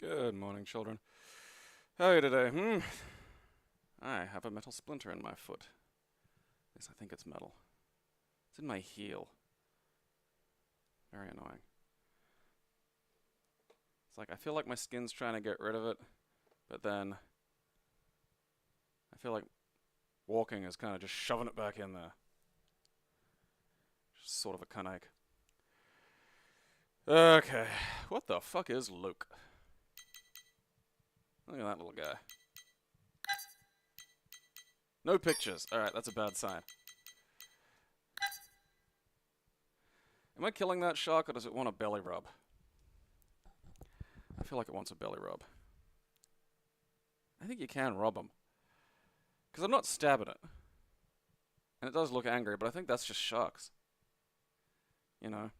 Good morning, children. How are you today? I have a metal splinter in my foot. At least I think it's metal. It's in my heel. Very annoying. It's like I feel like my skin's trying to get rid of it, but then I feel like walking is kind of just shoving it back in there. Just sort of a cunt ache. Okay, what the fuck is Luke? Look at that little guy. No pictures. Alright, that's a bad sign. Am I killing that shark, or does it want a belly rub? I feel like it wants a belly rub. I think you can rob him. Because I'm not stabbing it. And it does look angry, but I think that's just sharks. You know?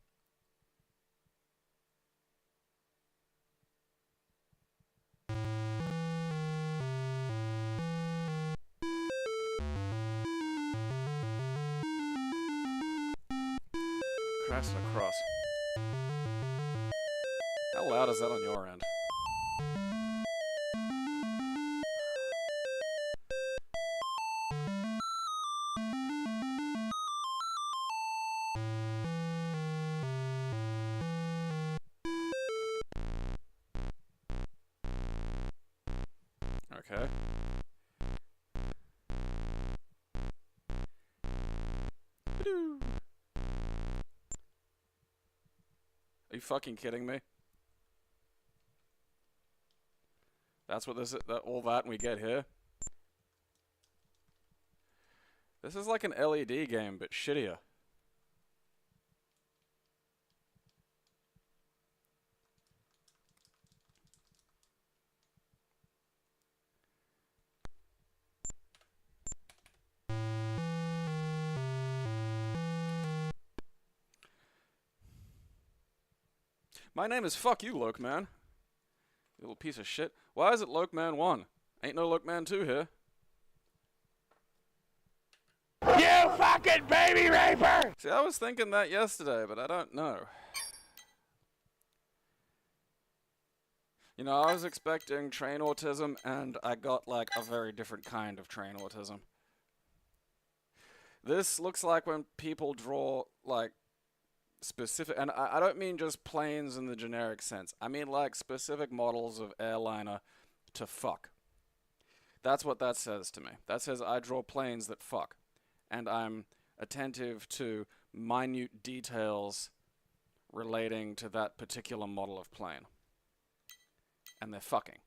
Crashed across. How loud is that on your end? Okay. Are you fucking kidding me? That's what this is, all that we get here? This is like an LED game, but shittier. My name is fuck you, Lokeman. You little piece of shit. Why is it Lokeman 1? Ain't no Lokeman 2 here. You fucking baby raper! See, I was thinking that yesterday, but I don't know. You know, I was expecting train autism, and I got, like, a very different kind of train autism. This looks like when people draw, like, specific, and I don't mean just planes in the generic sense. I mean, like, specific models of airliner to fuck. That's what that says to me. That says I draw planes that fuck. And I'm attentive to minute details relating to that particular model of plane. And they're fucking.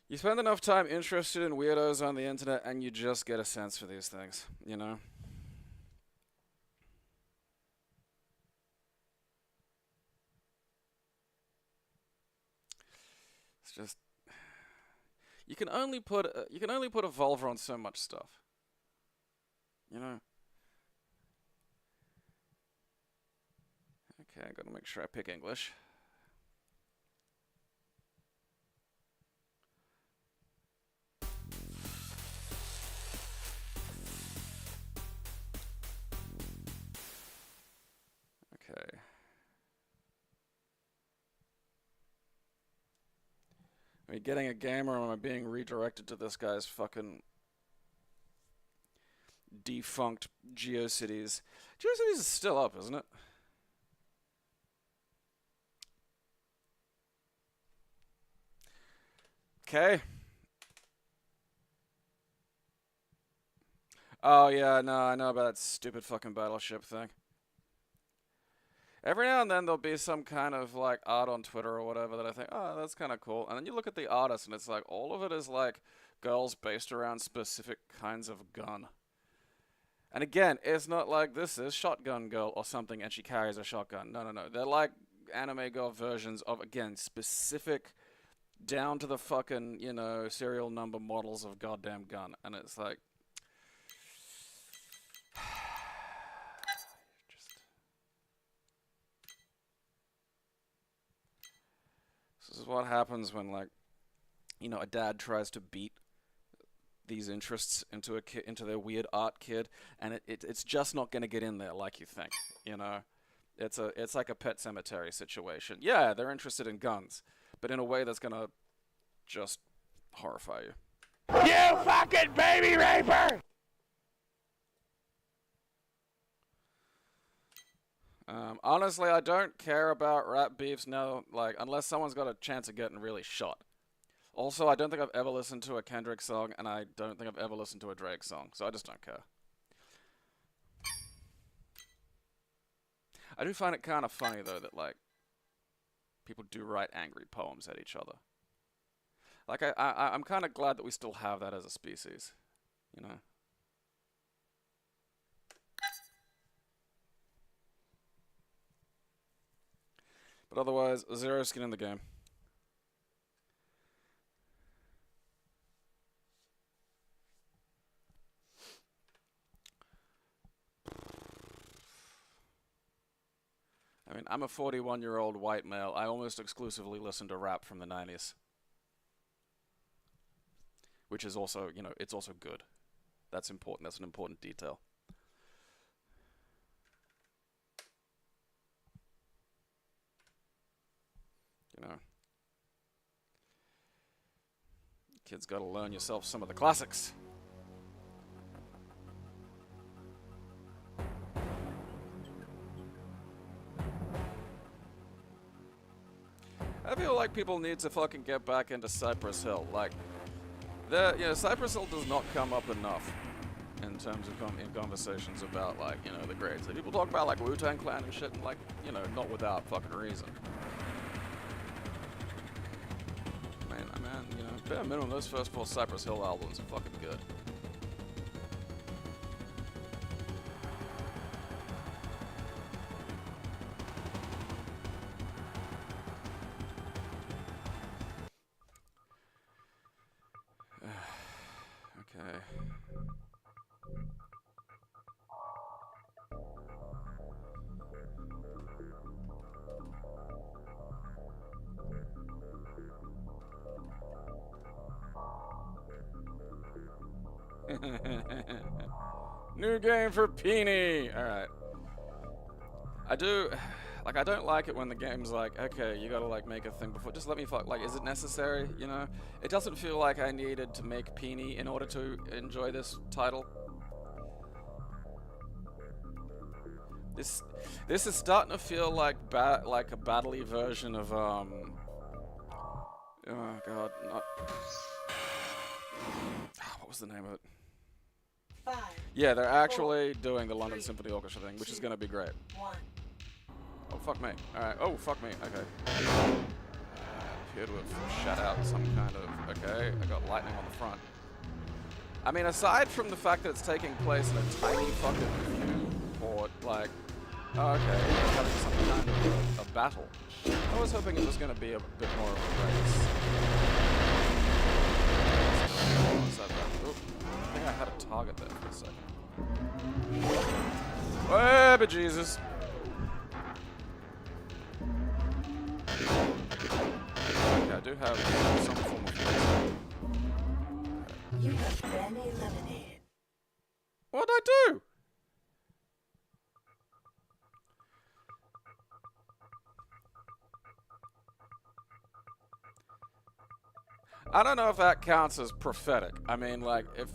You spend enough time interested in weirdos on the internet and you just get a sense for these things, you know? It's just you can only put a Volver on so much stuff. You know? Okay, I gotta make sure I pick English. Okay. Am I getting a gamer, or am I being redirected to this guy's fucking defunct GeoCities? GeoCities is still up, isn't it? Okay. Oh yeah, no, I know about that stupid fucking battleship thing. Every now and then there'll be some kind of like art on Twitter or whatever that I think, oh, that's kind of cool. And then you look at the artist and it's like all of it is like girls based around specific kinds of gun. And again, it's not like this is Shotgun Girl or something and she carries a shotgun. No, no, no. They're like anime girl versions of, again, specific down to the fucking, you know, serial number models of goddamn gun. And it's like, this is what happens when, like, you know, a dad tries to beat these interests into into their weird art kid, and it's just not gonna get in there like you think. You know, it's like a Pet Cemetery situation. Yeah, they're interested in guns, but in a way that's gonna just horrify you. You fucking baby raper! Honestly, I don't care about rap beefs now, like, unless someone's got a chance of getting really shot. Also, I don't think I've ever listened to a Kendrick song, and I don't think I've ever listened to a Drake song, so I just don't care. I do find it kind of funny, though, that, like, people do write angry poems at each other. Like, I'm kind of glad that we still have that as a species, you know? But otherwise, zero skin in the game. I mean, I'm a 41-year-old white male. I almost exclusively listen to rap from the 90s. Which is also, you know, it's also good. That's important. That's an important detail. You know. Kids gotta learn yourself some of the classics. I feel like people need to fucking get back into Cypress Hill. Like, Cypress Hill does not come up enough in terms of in conversations about, like, you know, the grades. Like, people talk about, like, Wu-Tang Clan and shit, and, like, you know, not without fucking reason. Man, you know, bare minimum, those first 4 Cypress Hill albums are fucking good. New game for Peony! Alright. I don't like it when the game's like, okay, you gotta, like, make a thing before. Just let me fuck. Like, is it necessary? You know? It doesn't feel like I needed to make Peony in order to enjoy this title. This is starting to feel like a battle-y version of, oh god, not... What was the name of it? 5. Yeah, they're actually doing the London Symphony Orchestra thing, which is gonna be great. 1. Oh, fuck me. Alright, oh, fuck me, okay. Appear to have shut out some kind of... Okay, I got lightning on the front. I mean, aside from the fact that it's taking place in a tiny fucking port, like... Oh, okay, we're having some kind of a battle. I was hoping it was gonna be a bit more of a race. What was that about? Oop. I think I had a target there for a second. Oh, but Jesus. Okay, I do have some form of... You have been eliminated. What'd I do? I don't know if that counts as prophetic. I mean, like, if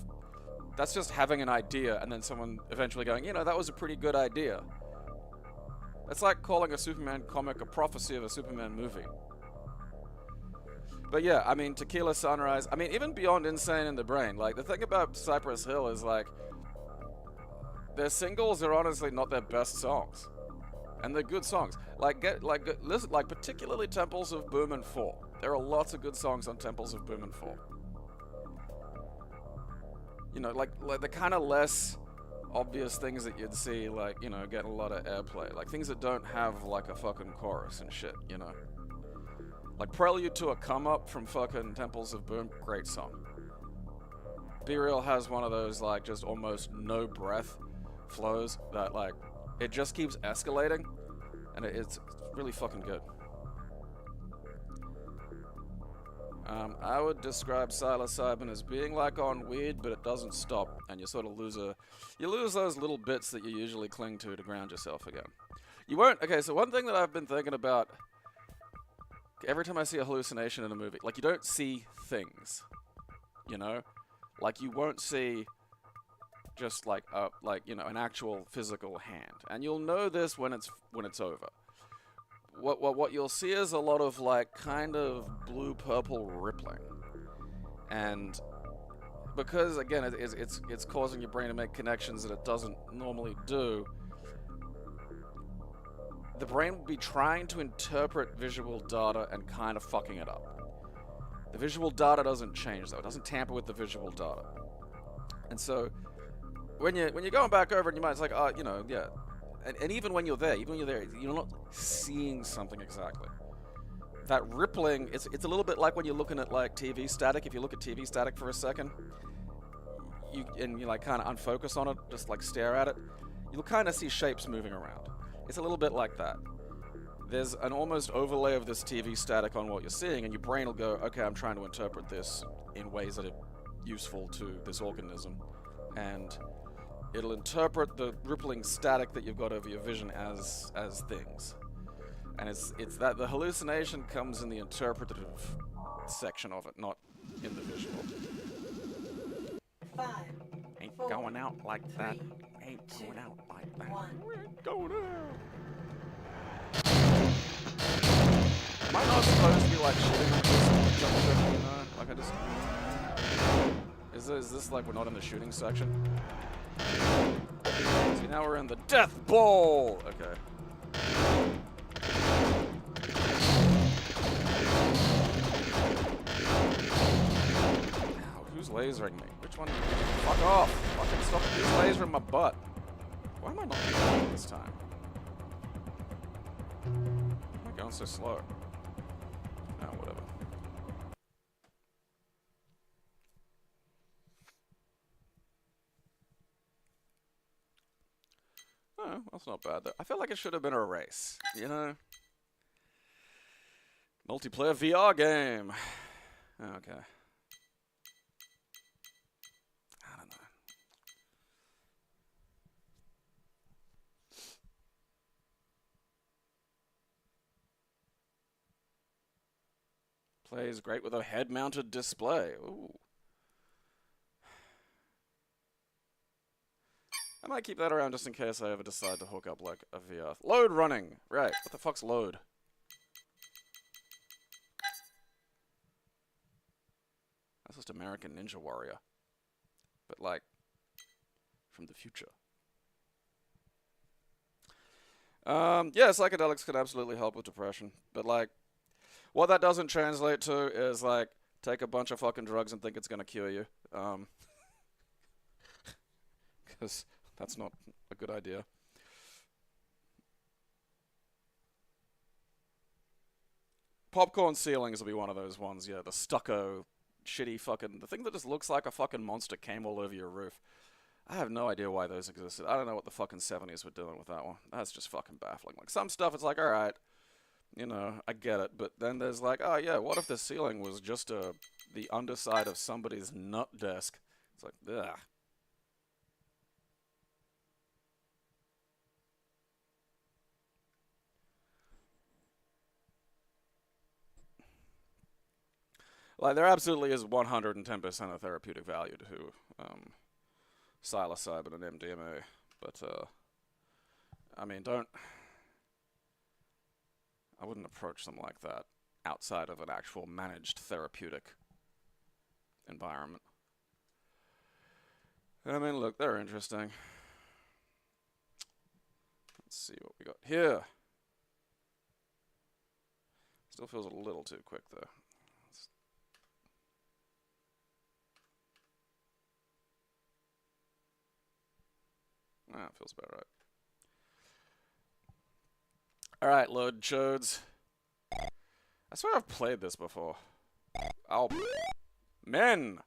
that's just having an idea and then someone eventually going, you know, that was a pretty good idea. It's like calling a Superman comic a prophecy of a Superman movie. But yeah, I mean, Tequila Sunrise, I mean, even beyond Insane in the Brain, like, the thing about Cypress Hill is, like, their singles are honestly not their best songs. And they're good songs. Listen, like, particularly Temples of Boom and 4. There are lots of good songs on Temples of Boom and 4. You know, like the kind of less obvious things that you'd see, like, you know, get a lot of airplay. Like, things that don't have, like, a fucking chorus and shit, you know? Like, Prelude to a Come Up from fucking Temples of Boom, great song. Be Real has one of those, like, just almost no breath flows that, like, it just keeps escalating, and it's really fucking good. I would describe psilocybin as being like on weed, but it doesn't stop, and you sort of lose those little bits that you usually cling to ground yourself again. You won't. Okay, so one thing that I've been thinking about every time I see a hallucination in a movie, like you don't see things, you know, like you won't see just like an actual physical hand, and you'll know this when it's over. What you'll see is a lot of like kind of blue-purple rippling, and because again it's causing your brain to make connections that it doesn't normally do. The brain will be trying to interpret visual data and kind of fucking it up. The visual data doesn't change though; it doesn't tamper with the visual data. And so when you're going back over it, you might it's like, oh, you know, yeah. And even when you're there, you're not seeing something exactly. That rippling, it's a little bit like when you're looking at like TV static. If you look at TV static for a second, you like kind of unfocus on it, just like stare at it, you'll kind of see shapes moving around. It's a little bit like that. There's an almost overlay of this TV static on what you're seeing, and your brain will go, okay, I'm trying to interpret this in ways that are useful to this organism, and it'll interpret the rippling static that you've got over your vision as things. And it's that the hallucination comes in the interpretative section of it, not in the visual. 5, Ain't 4, going out like that. 3, Ain't 2, going out like that. 1. Ain't going out. Am I not supposed to be like shooting at this jump section, you know? Like I just... Is this like we're not in the shooting section? See, now we're in the death bowl! Okay. Ow, who's lasering me? Which one? Fuck off! Fucking stop! Who's lasering my butt? Why am I not going this time? Why am I going so slow? Oh, whatever. Oh, that's not bad though. I feel like it should have been a race, you know? Multiplayer VR game. Okay. I don't know. Plays great with a head-mounted display. Ooh. I might keep that around just in case I ever decide to hook up like a VR. Load running! Right, what the fuck's load? That's just American Ninja Warrior. But like, from the future. Yeah, psychedelics can absolutely help with depression. But like, what that doesn't translate to is like, take a bunch of fucking drugs and think it's gonna cure you. Because that's not a good idea. Popcorn ceilings will be one of those ones, yeah, the stucco, shitty fucking, the thing that just looks like a fucking monster came all over your roof. I have no idea why those existed. I don't know what the fucking 70s were doing with that one. That's just fucking baffling. Like, some stuff, it's like, alright, you know, I get it, but then there's like, oh yeah, what if the ceiling was just the underside of somebody's nut desk? It's like, ugh. Like, there absolutely is 110% of therapeutic value to psilocybin and MDMA, but, I mean, I wouldn't approach them like that outside of an actual managed therapeutic environment. I mean, look, they're interesting. Let's see what we got here. Still feels a little too quick, though. It feels about right. Alright, load chodes. I swear I've played this before. Oh, men!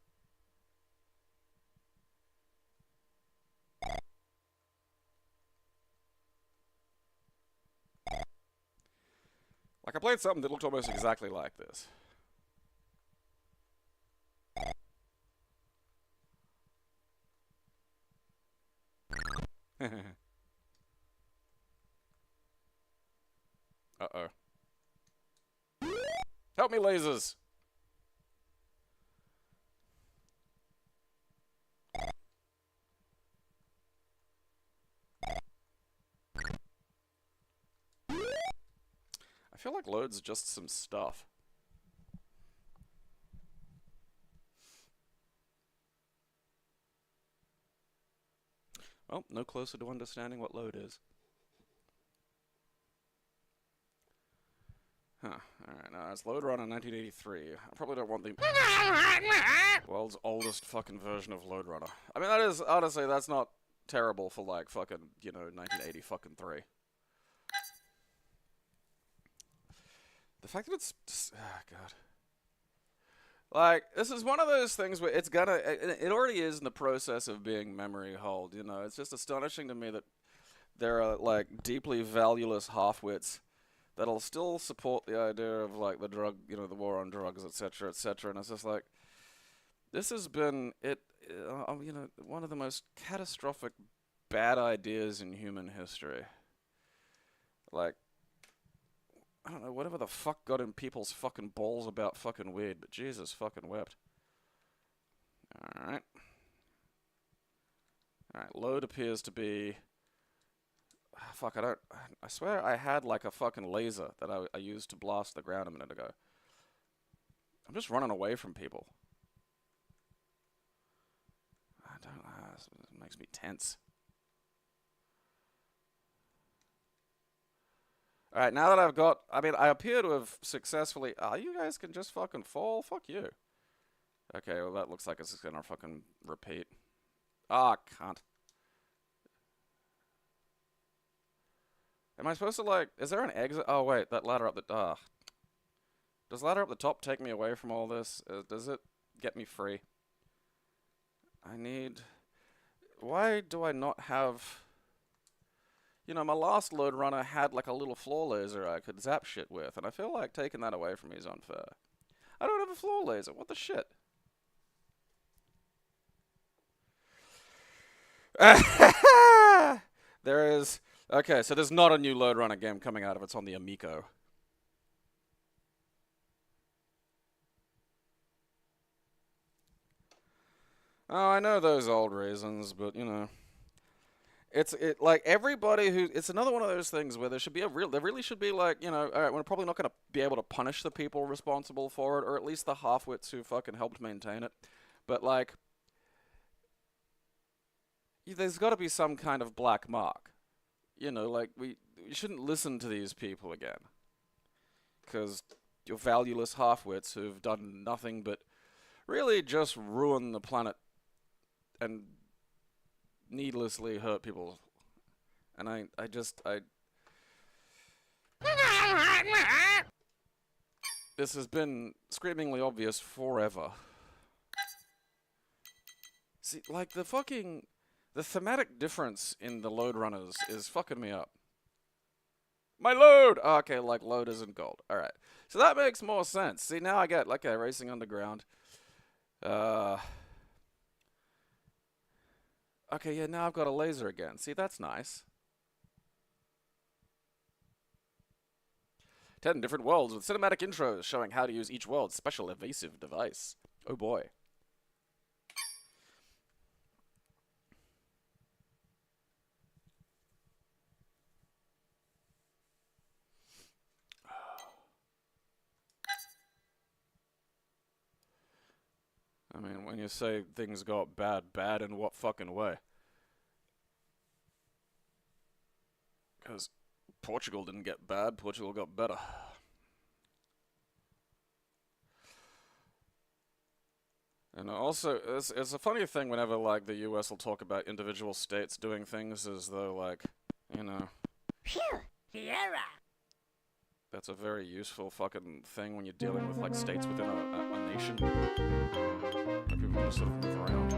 Like, I played something that looked almost exactly like this. Uh-oh. Help me, lasers! I feel like load's just some stuff. Well, no closer to understanding what load is. Huh. Alright, now it's Load Runner 1983. I probably don't want the world's oldest fucking version of Load Runner. I mean, that is, honestly, that's not terrible for, like, fucking, you know, 1980 fucking 3. The fact that it's just, oh god. Like, this is one of those things where it's gonna, it already is in the process of being memory hold, you know. It's just astonishing to me that there are, like, deeply valueless half-wits that'll still support the idea of, like, the drug, you know, the war on drugs, etc., etc., and it's just like, this has been, you know, one of the most catastrophic bad ideas in human history. Like, I don't know, whatever the fuck got in people's fucking balls about fucking weed, but Jesus fucking wept. Alright. Alright, load appears to be... Fuck, I swear I had like a fucking laser that I used to blast the ground a minute ago. I'm just running away from people. I don't know, it makes me tense. Alright, now that I've got... I mean, I appear to have successfully... Oh, you guys can just fucking fall? Fuck you. Okay, well that looks like it's gonna fucking repeat. Ah, cunt. Am I supposed to, like... Is there an exit? Oh, wait, that ladder up the... Does ladder up the top take me away from all this? Does it get me free? I need... Why do I not have... You know, my last load runner had like a little floor laser I could zap shit with, and I feel like taking that away from me is unfair. I don't have a floor laser, what the shit? There is... Okay, so there's not a new load runner game coming out of it, it's on the Amico. Oh, I know those old reasons, but you know... It's like everybody who... It's another one of those things where there should be there really should be like, you know, alright, we're probably not going to be able to punish the people responsible for it, or at least the half-wits who fucking helped maintain it. But like, there's got to be some kind of black mark. You know, like, we shouldn't listen to these people again. Because you're valueless half-wits who've done nothing but really just ruin the planet and needlessly hurt people. And I this has been screamingly obvious forever. See, like, the thematic difference in the load runners is fucking me up. My load! Oh, okay, like, load isn't gold. Alright. So that makes more sense. See, now I get, like, okay, Racing Underground. Okay, yeah, now I've got a laser again. See, that's nice. 10 different worlds with cinematic intros showing how to use each world's special evasive device. Oh boy. I mean, when you say things got bad, bad in what fucking way? Because Portugal didn't get bad, Portugal got better. And also, it's a funny thing whenever, like, the US will talk about individual states doing things as though, like, you know... Phew! Sierra! That's a very useful fucking thing when you're dealing with, like, states within a nation. Where people just sort of move around.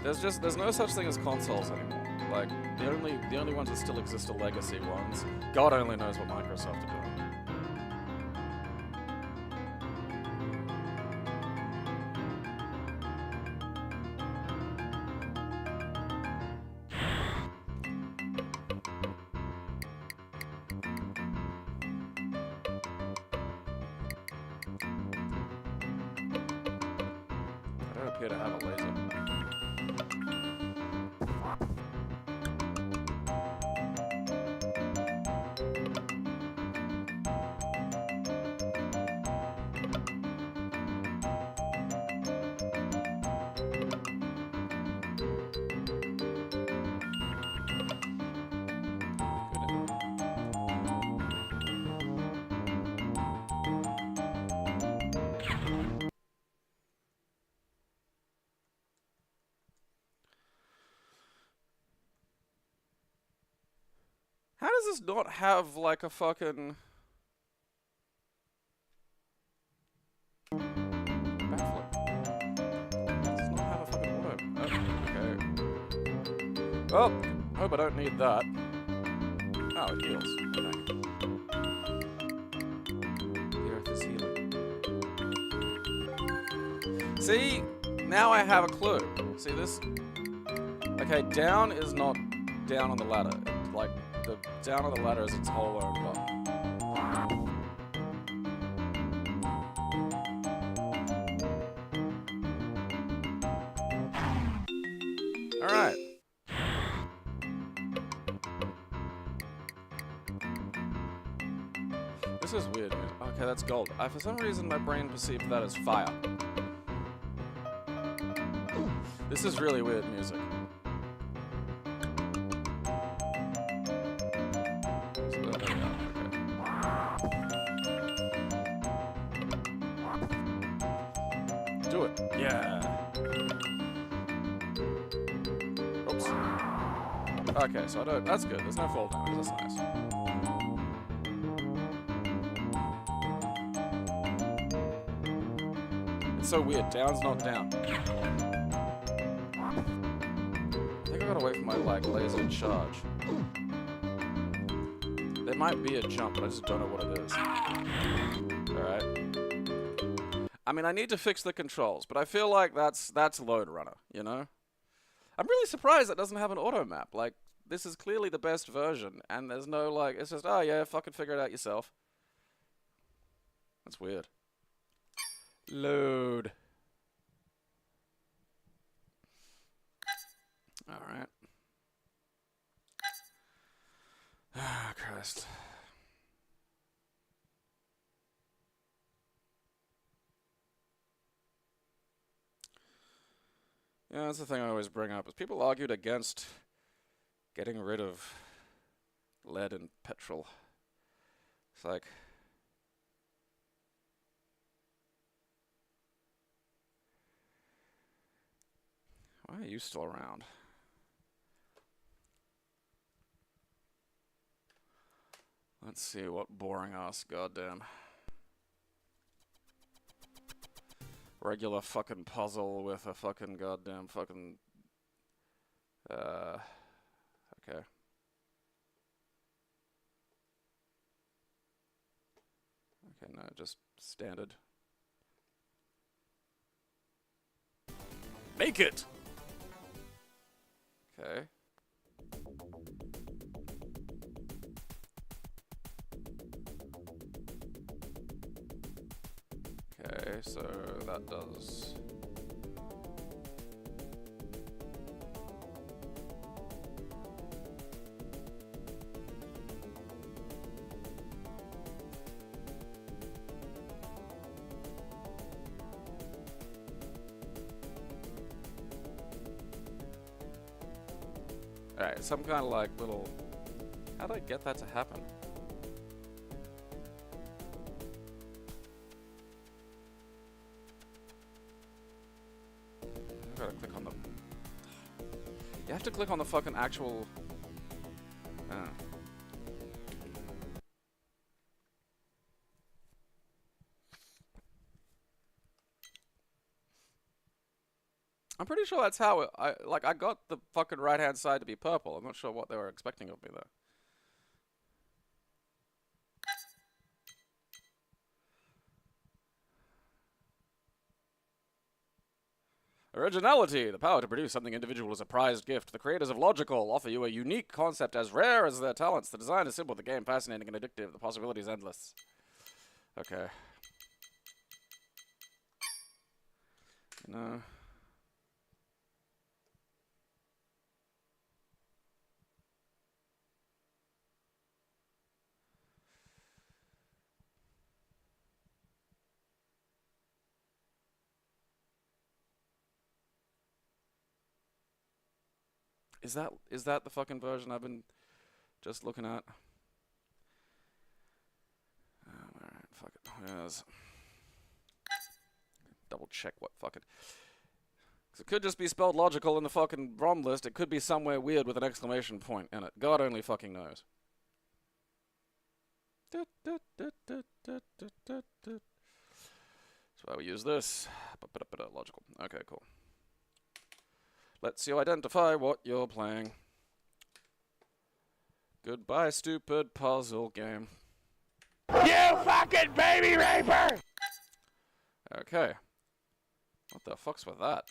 There's no such thing as consoles anymore. Like, the only ones that still exist are legacy ones. God only knows what Microsoft are doing. okay to have a laser. How does this not have like a fucking backflip? It does not have a fucking auto. Oh, okay. Oh, hope I don't need that. Oh, it heals. Okay. The earth is healing. See, now I have a clue. See this? Okay, down is not down on the ladder. Like, the down on the ladder is its whole own button. Alright. This is weird. Okay, that's gold. For some reason, my brain perceived that as fire. This is really weird music. Do it. Yeah. Oops. Okay, so I don't. That's good. There's no fall damage. That's nice. It's so weird. Down's not down. I think I gotta wait for my laser charge. There might be a jump, but I just don't know what it is. Alright. I mean, I need to fix the controls, but I feel like that's Load Runner, you know? I'm really surprised that doesn't have an auto map. Like, this is clearly the best version, and there's no, like, it's just, oh yeah, fucking figure it out yourself. That's weird. Load. Alright. Ah, Christ. Yeah, that's the thing I always bring up, is people argued against getting rid of lead and petrol. It's like, why are you still around? Let's see, what boring ass goddamn regular fucking puzzle with a fucking goddamn fucking okay. Okay, no, just standard. Make it! Okay. Okay, so that does... Alright, some kind of like little... How did I get that to happen? I gotta click on the... You have to click on the fucking actual... I'm pretty sure that's how it, I got the fucking right-hand side to be purple. I'm not sure what they were expecting of me, though. Originality, the power to produce something individual is a prized gift. The creators of Logical offer you a unique concept as rare as their talents. The design is simple, the game fascinating and addictive. The possibilities endless. Okay. No. Is that the fucking version I've been just looking at? Alright, fuck it. Yes. Double check what fucking... It could just be spelled logical in the fucking ROM list. It could be somewhere weird with an exclamation point in it. God only fucking knows. That's why we use this. Logical. Okay, cool. Lets you identify what you're playing. Goodbye, stupid puzzle game. You fucking baby raper! Okay. What the fuck's with that?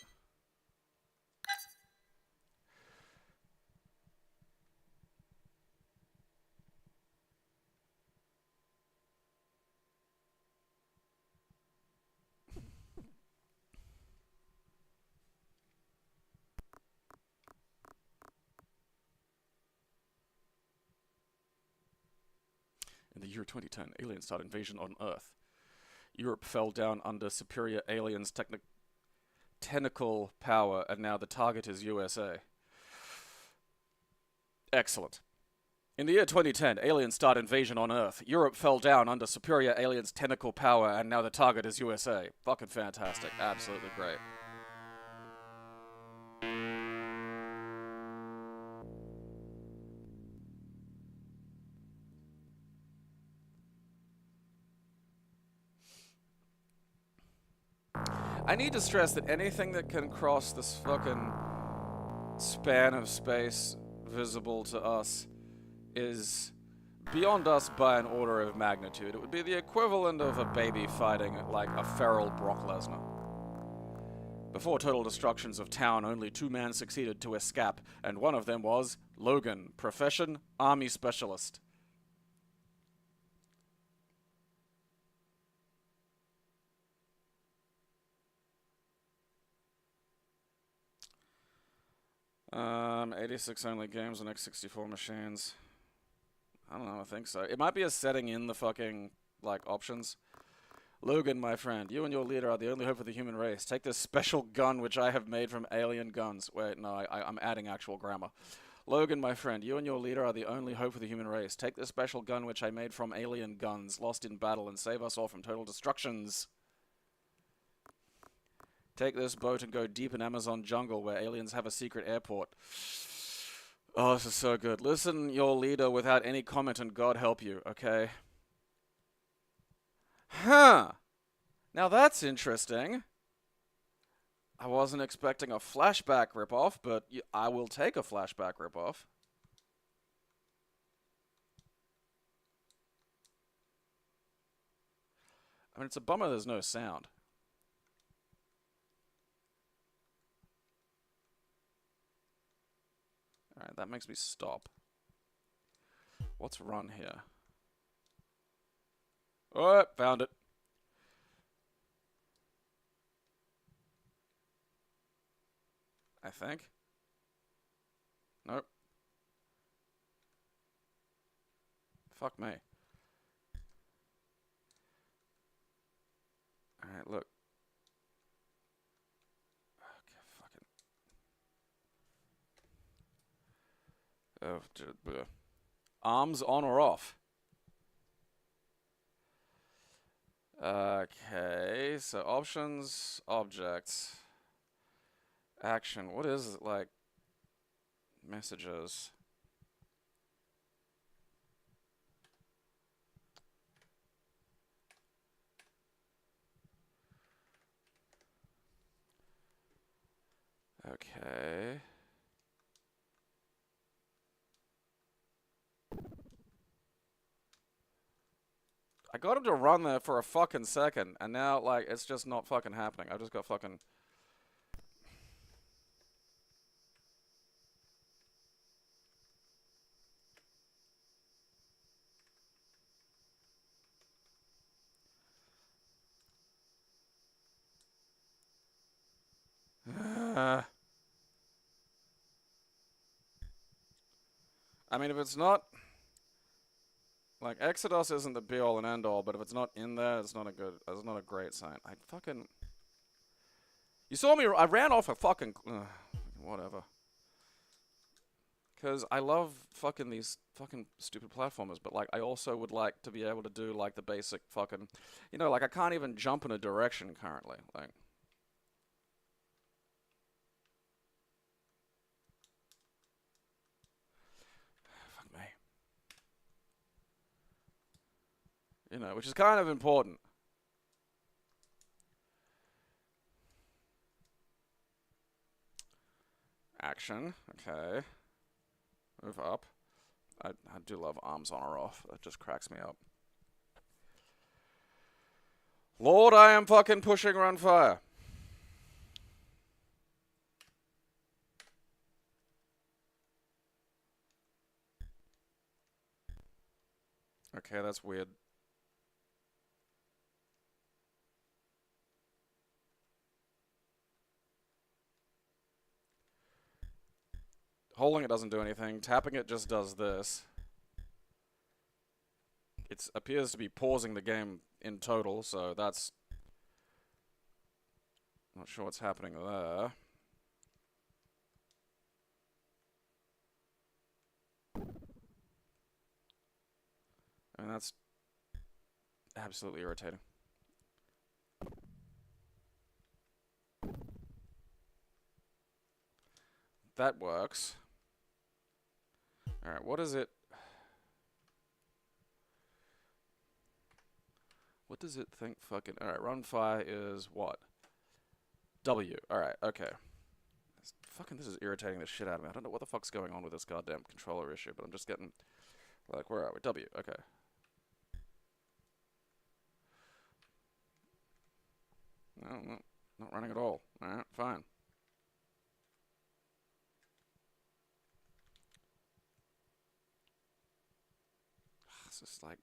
In the year 2010, aliens started invasion on Earth. Europe fell down under superior aliens' technical power, and now the target is USA. Excellent. In the year 2010, aliens started invasion on Earth. Europe fell down under superior aliens' technical power, and now the target is USA. Fucking fantastic. Absolutely great. I need to stress that anything that can cross this fucking span of space visible to us is beyond us by an order of magnitude. It would be the equivalent of a baby fighting like a feral Brock Lesnar. Before total destructions of town, only 2 men succeeded to escape, and one of them was Logan, profession, army specialist. Um, 86 only games on x64 machines. I don't know, I think so. It might be a setting in the fucking, like, options. Logan, my friend, you and your leader are the only hope for the human race. Take this special gun which I have made from alien guns. Wait, no, I'm adding actual grammar. Logan, my friend, you and your leader are the only hope for the human race. Take this special gun which I made from alien guns, lost in battle, and save us all from total destructions. Take this boat and go deep in Amazon jungle where aliens have a secret airport. Oh, this is so good. Listen, your leader, without any comment, and God help you, okay? Huh. Now that's interesting. I wasn't expecting a flashback ripoff, but I will take a flashback ripoff. I mean, it's a bummer there's no sound. Alright, that makes me stop. What's run here? Oh, found it. I think. Nope. Fuck me. Alright, look. Okay, fucking. Oh, arms on or off? Okay, so options, objects, action. What is it like? Messages. Okay. I got him to run there for a fucking second, and now, like, it's just not fucking happening. I just got fucking... I mean, if it's not... Like, Exodus isn't the be-all and end-all, but if it's not in there, it's not a great sign. I fucking... You saw me, I ran off a fucking... whatever. Because I love fucking these fucking stupid platformers, but like I also would like to be able to do like the basic fucking, you know, like I can't even jump in a direction currently. Like, fuck me. You know, which is kind of important. Action, okay. Move up. I do love arms on or off. That just cracks me up. Lord, I am fucking pushing run fire. Okay, that's weird. Holding it doesn't do anything. Tapping it just does this. It appears to be pausing the game in total, so that's... Not sure what's happening there. I mean, that's absolutely irritating. That works. Alright, what is it? What does it think fucking... Alright, run fire is what? W. Alright, okay. This is irritating the shit out of me. I don't know what the fuck's going on with this goddamn controller issue, but I'm just getting... Like, where are we? W, okay. No, not running at all. Alright, fine. It's just like...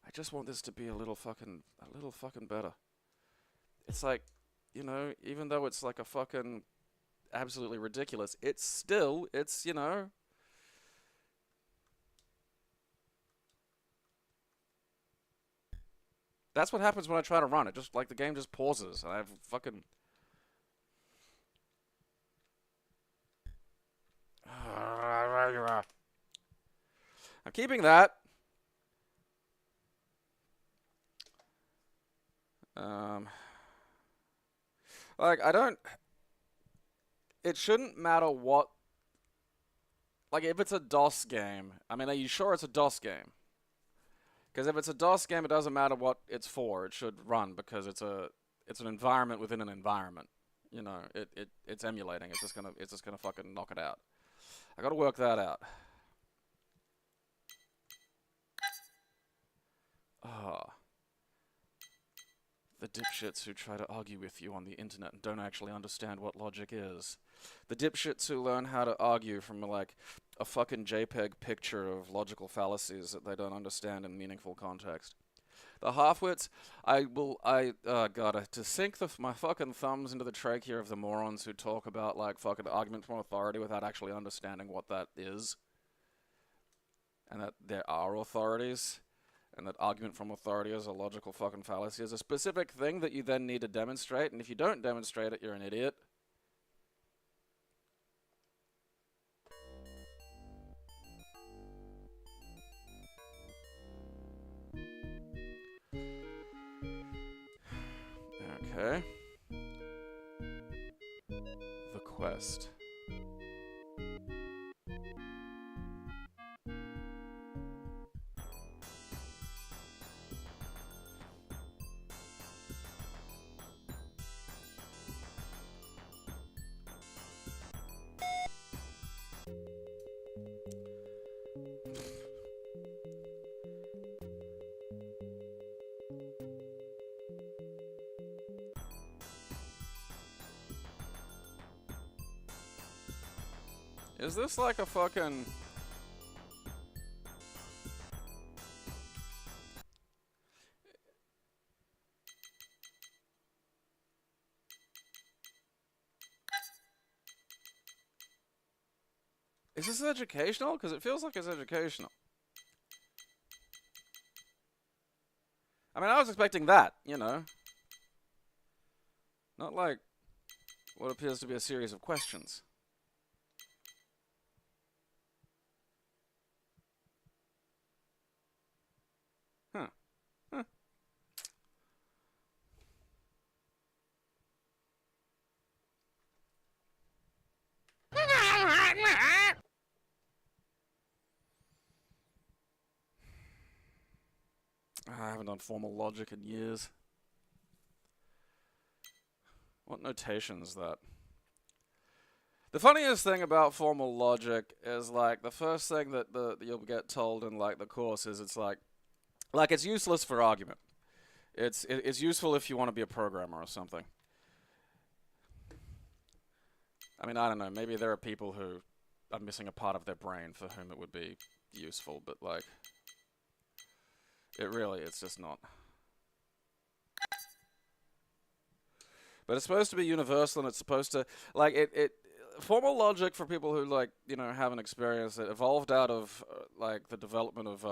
I just want this to be a little fucking better. It's like, you know, even though it's like a fucking absolutely ridiculous, it's, you know... That's what happens when I try to run. It just, like, the game just pauses, and I have fucking... I'm keeping that. Like, I don't... It shouldn't matter what... Like, if it's a DOS game... I mean, are you sure it's a DOS game? Because if it's a DOS game, it doesn't matter what it's for. It should run, because it's an environment within an environment. You know, it's emulating. It's just gonna fucking knock it out. I gotta work that out. Ah. The dipshits who try to argue with you on the internet and don't actually understand what logic is. The dipshits who learn how to argue from, like, a fucking JPEG picture of logical fallacies that they don't understand in meaningful context. The halfwits, to sink my fucking thumbs into the trachea of the morons who talk about, like, fucking argument from authority without actually understanding what that is. And that there are authorities. And that argument from authority is a logical fucking fallacy is a specific thing that you then need to demonstrate, and if you don't demonstrate it, you're an idiot. Okay. The quest. Is this like a fucking... Is this educational? Because it feels like it's educational. I mean, I was expecting that, you know. Not like what appears to be a series of questions. I haven't done formal logic in years. What notation is that? The funniest thing about formal logic is like the first thing that you'll get told in like the course is it's like it's useless for argument. It's useful if you want to be a programmer or something. I mean, I don't know. Maybe there are people who are missing a part of their brain for whom it would be useful, but like it's just not. But it's supposed to be universal, and it's supposed to like formal logic for people who like haven't experienced it evolved out of like the development of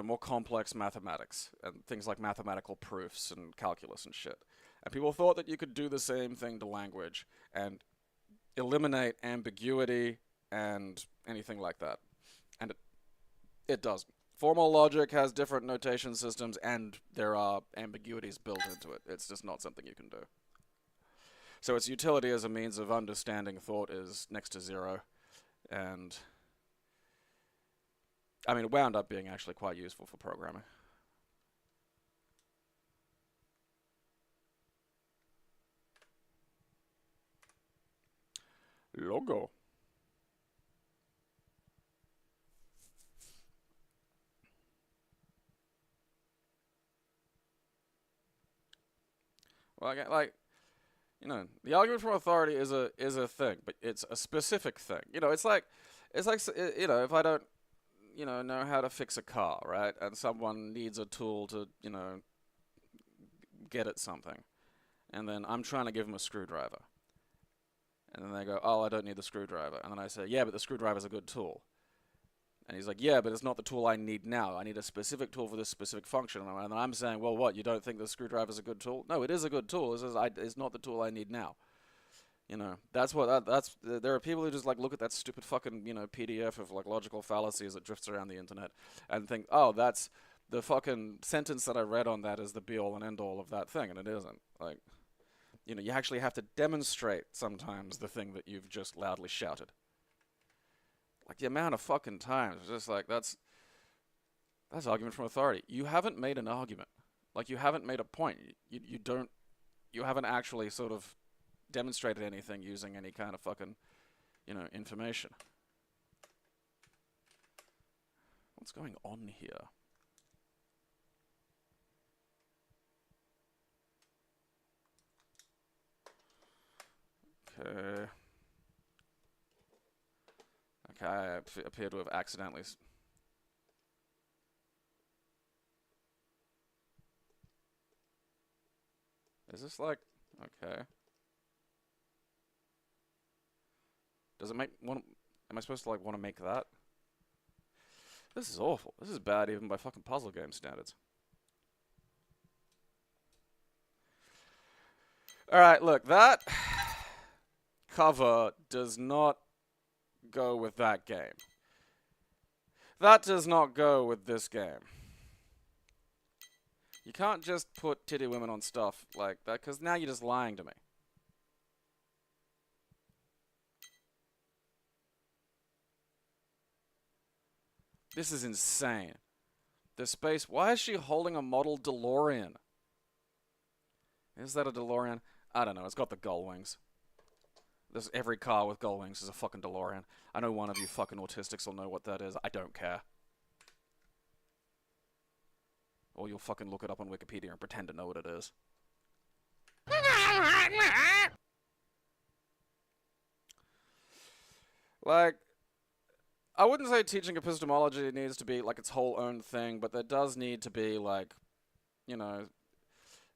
more complex mathematics and things like mathematical proofs and calculus and shit. And people thought that you could do the same thing to language and eliminate ambiguity and anything like that. And it doesn't. Formal logic has different notation systems, and there are ambiguities built into it. It's just not something you can do. So its utility as a means of understanding thought is next to zero. And I mean, it wound up being actually quite useful for programming. Logo. Well, again, like, the argument from authority is a thing, but it's a specific thing. It's like, if I don't, know how to fix a car, right? And someone needs a tool to, get at something. And then I'm trying to give them a screwdriver. And then they go, oh, I don't need the screwdriver. And then I say, yeah, but the screwdriver's a good tool. And he's like, yeah, but it's not the tool I need now. I need a specific tool for this specific function. And I'm saying, well, what, you don't think the screwdriver's a good tool? No, it is a good tool. It's not the tool I need now. There are people who just like look at that stupid fucking, PDF of like logical fallacies that drifts around the internet and think, oh, that's the fucking sentence that I read on that is the be all and end all of that thing. And it isn't. Like, you actually have to demonstrate sometimes the thing that you've just loudly shouted. Like, the amount of fucking times, it's just like, that's argument from authority. You haven't made an argument. Like, you haven't made a point. You haven't actually sort of demonstrated anything using any kind of fucking, information. What's going on here? Okay. Okay, I appear to have accidentally... Is this like... Okay. Does it make... Am I supposed to like want to make that? This is awful. This is bad even by fucking puzzle game standards. Alright, look, that cover does not go with that game. That does not go with this game. You can't just put titty women on stuff like that, because now you're just lying to me. This is insane. The space... Why is she holding a model DeLorean? Is that a DeLorean? I don't know. It's got the gull wings. Every car with gull wings is a fucking DeLorean. I know one of you fucking autistics will know what that is. I don't care. Or you'll fucking look it up on Wikipedia and pretend to know what it is. Like, I wouldn't say teaching epistemology needs to be like its whole own thing, but there does need to be like,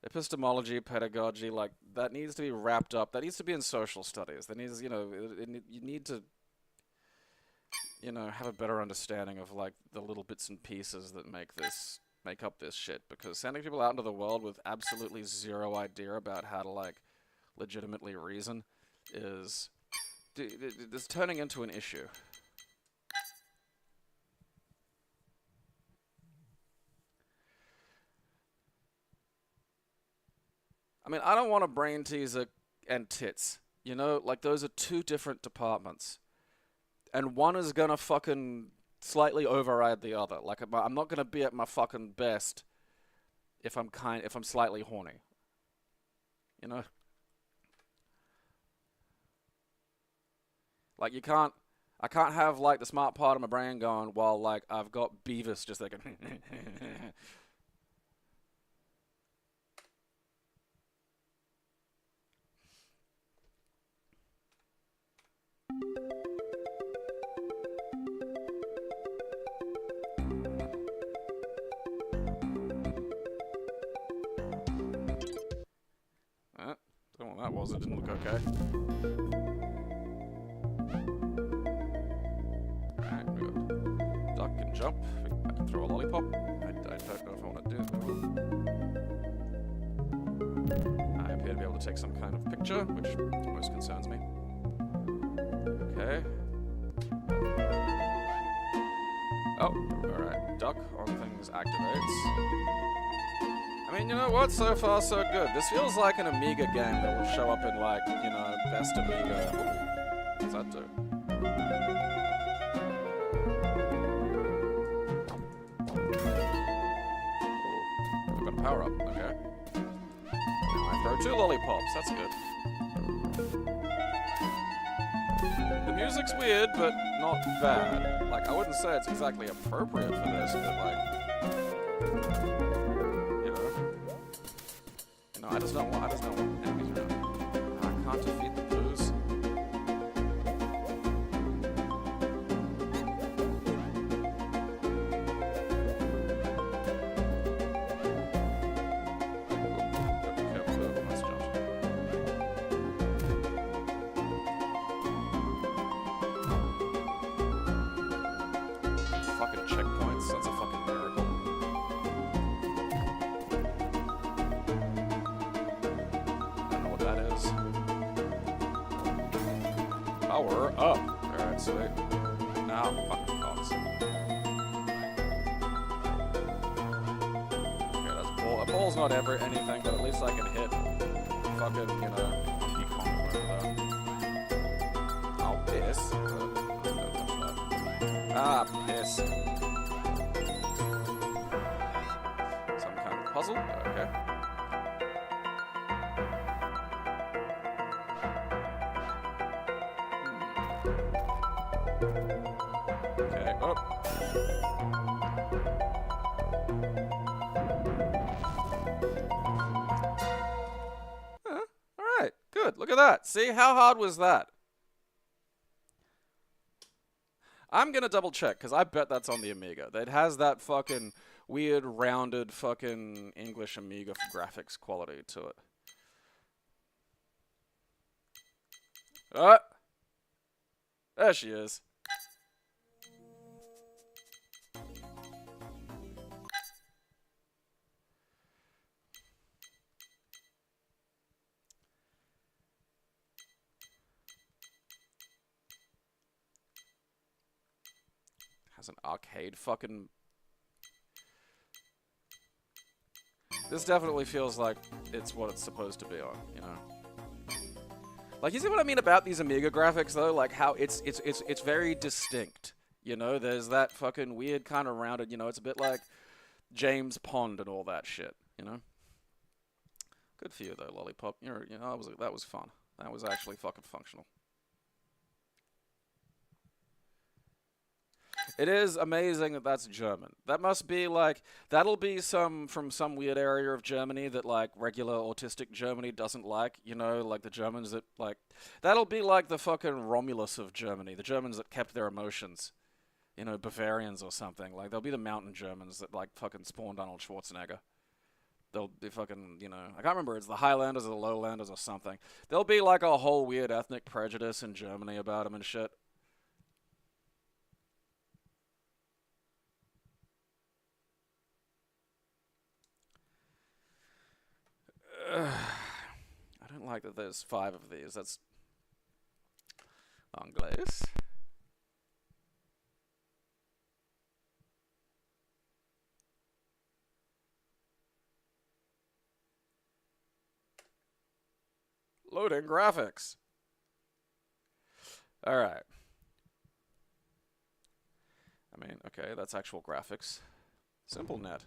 epistemology, pedagogy, like that needs to be wrapped up. That needs to be in social studies. That needs, you need to, have a better understanding of like the little bits and pieces that make up this shit. Because sending people out into the world with absolutely zero idea about how to like legitimately reason is turning into an issue. I mean, I don't want a brain teaser and tits. Like those are two different departments. And one is gonna fucking slightly override the other. Like I'm not gonna be at my fucking best if I'm slightly horny. You know? Like I can't have like the smart part of my brain going while like I've got Beavis just thinking. Don't know what that was. It didn't look okay. Alright, we got duck and jump. I can throw a lollipop. I don't know if I want to do that. I appear to be able to take some kind of picture, which most concerns me. Okay. Oh, alright. Duck on things activates. I mean, you know what? So far, so good. This feels like an Amiga game that will show up in, like, you know, best Amiga. What's that do? Ooh, I've got a power up. Okay. Now I throw 2 lollipops. That's good. The music's weird, but not bad. Like, I wouldn't say it's exactly appropriate for this, but, like... I just don't want enemies around. I can't defeat the blues. Fucking checkpoints, that's a fucking miracle. Power up. Alright, sweet. Now, fucking cocks. Okay, that's bull. A bull's not ever anything, but at least I can hit fucking, you know, Donkey Kong or whatever. Oh, piss. Ah, piss. Some kind of puzzle? Okay. Okay, oh. Alright, good. Look at that. See, how hard was that? I'm gonna double check, because I bet that's on the Amiga. It has that fucking weird, rounded, fucking English Amiga graphics quality to it. There she is. Has an arcade fucking... This definitely feels like it's what it's supposed to be on, you know? Like, you see what I mean about these Amiga graphics, though? Like, how it's very distinct, you know? There's that fucking weird kind of rounded, you know? It's a bit like James Pond and all that shit, you know? Good for you, though, Lollipop. You know, that was fun. That was actually fucking functional. It is amazing that that's German. That must be like, that'll be from some weird area of Germany that like regular autistic Germany doesn't like, you know, like the Germans that like, that'll be like the fucking Romulus of Germany, the Germans that kept their emotions, you know, Bavarians or something. Like, they'll be the mountain Germans that like fucking spawned Arnold Schwarzenegger. They'll be fucking, you know, I can't remember, it's the Highlanders or the Lowlanders or something. There'll be like a whole weird ethnic prejudice in Germany about them and shit. I don't like that there's 5 of these. That's Anglais. Loading graphics. All right. I mean, okay, that's actual graphics. Simple net.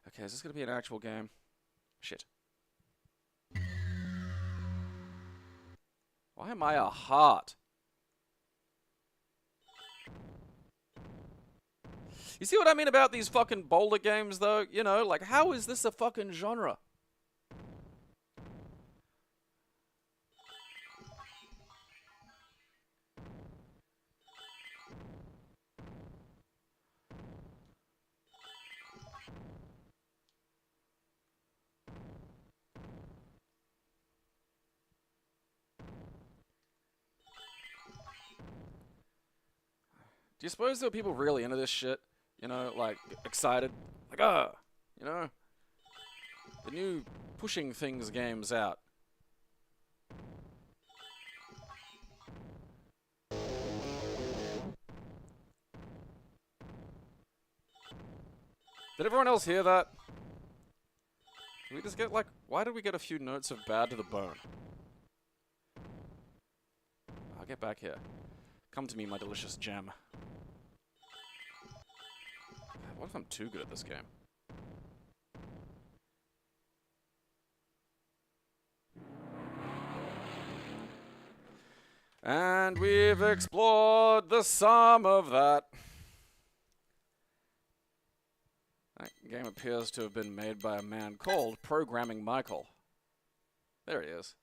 Okay, is this gonna be an actual game? Shit. Why am I a heart? You see what I mean about these fucking boulder games, though? You know, like, how is this a fucking genre? Do you suppose there are people really into this shit? You know, like, excited? Like, you know? The new pushing things game's out. Did everyone else hear that? Did we just get, like, why did we get a few notes of bad to the bone? I'll get back here. Come to me, my delicious gem. What if I'm too good at this game? And we've explored the sum of that. That game appears to have been made by a man called Programming Michael. There he is.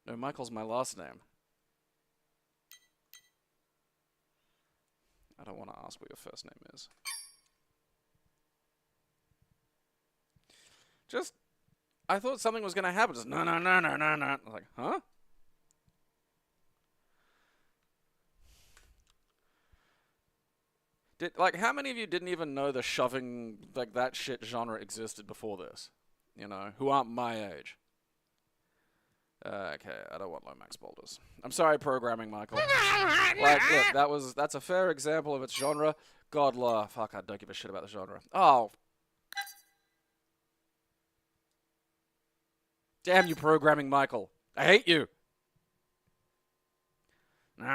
No, Michael's my last name. I don't want to ask what your first name is. Just, I thought something was going to happen. Just, no. I was like, huh? Like, how many of you didn't even know the shoving, like, that shit genre existed before this? You know, who aren't my age. Okay, I don't want low-max boulders. I'm sorry, Programming Michael. Like, look, that's a fair example of its genre. God, fuck, I don't give a shit about the genre. Oh. Damn you, Programming Michael. I hate you. No.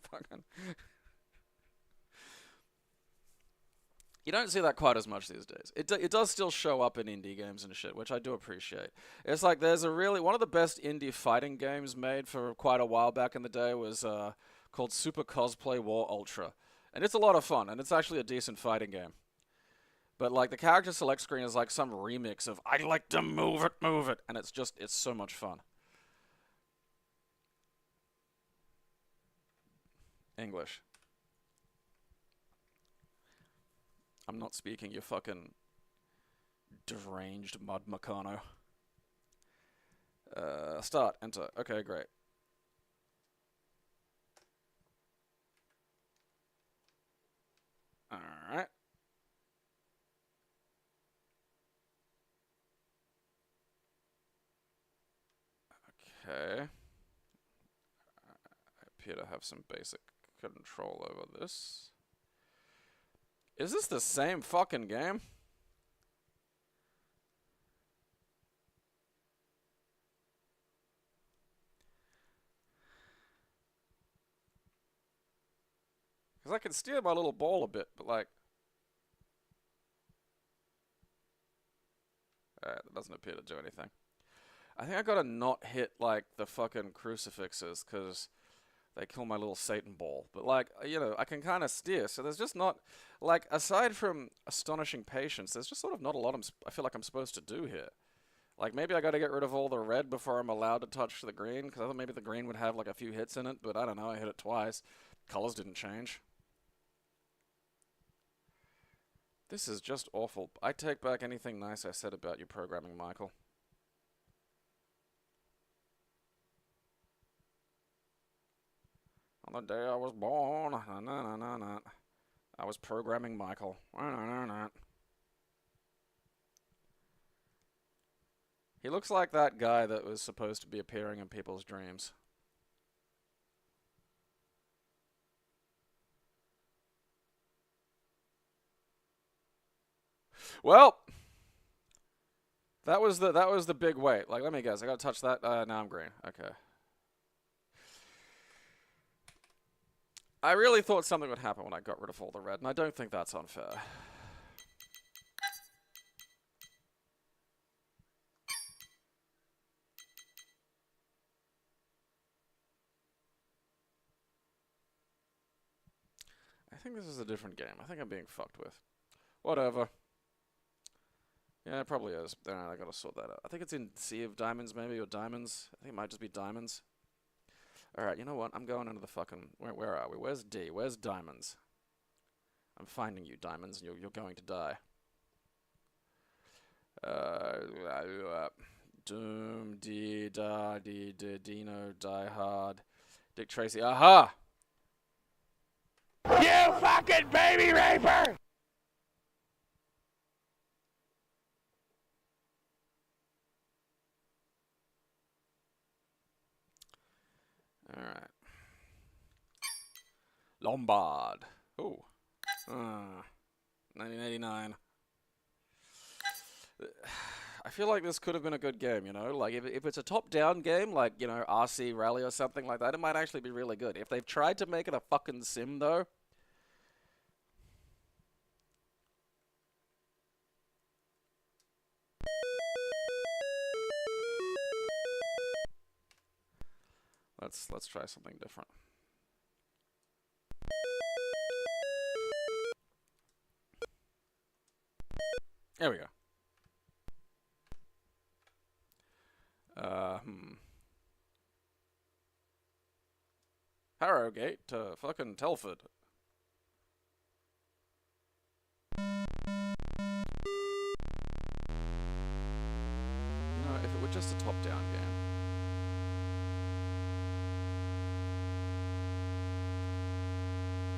Fucking. You don't see that quite as much these days. It does still show up in indie games and shit, which I do appreciate. It's like there's one of the best indie fighting games made for quite a while back in the day was called Super Cosplay War Ultra. And it's a lot of fun, and it's actually a decent fighting game. But like the character select screen is like some remix of I like to move it, and it's so much fun. English. I'm not speaking, you fucking deranged mud Meccano. Start, enter. Okay, great. Alright. Okay. I appear to have some basic control over this. Is this the same fucking game? Because I can steer my little ball a bit, but like... that doesn't appear to do anything. I think I gotta not hit, like, the fucking crucifixes, because they kill my little Satan ball. But, like, you know, I can kind of steer, so there's just not... Like, aside from astonishing patience, there's just sort of not a lot I feel like I'm supposed to do here. Like, maybe I gotta get rid of all the red before I'm allowed to touch the green, because I thought maybe the green would have, like, a few hits in it, but I don't know, I hit it twice. Colors didn't change. This is just awful. I take back anything nice I said about you, Programming Michael. On the day I was born, I was Programming Michael. He looks like that guy that was supposed to be appearing in people's dreams. Well, That was the big wait. Like, let me guess. I gotta touch that. Now I'm green. Okay. I really thought something would happen when I got rid of all the red, and I don't think that's unfair. I think this is a different game. I think I'm being fucked with. Whatever. Yeah, it probably is. I gotta sort that out. I think it's in Sea of Diamonds, maybe, or Diamonds. I think it might just be Diamonds. Alright, you know what? I'm going into the fucking... Where are we? Where's D? Where's Diamonds? I'm finding you, Diamonds, and you're going to die. Doom, D, Da, D, Dino, Die Hard, Dick Tracy. Aha! You fucking baby raper! Alright. Lombard. Ooh. 1989. I feel like this could have been a good game, you know? Like, if it's a top-down game, like, you know, RC Rally or something like that, it might actually be really good. If they've tried to make it a fucking sim, though... Let's try something different. There we go. Harrogate to fucking Telford. You know, if it were just a top-down game.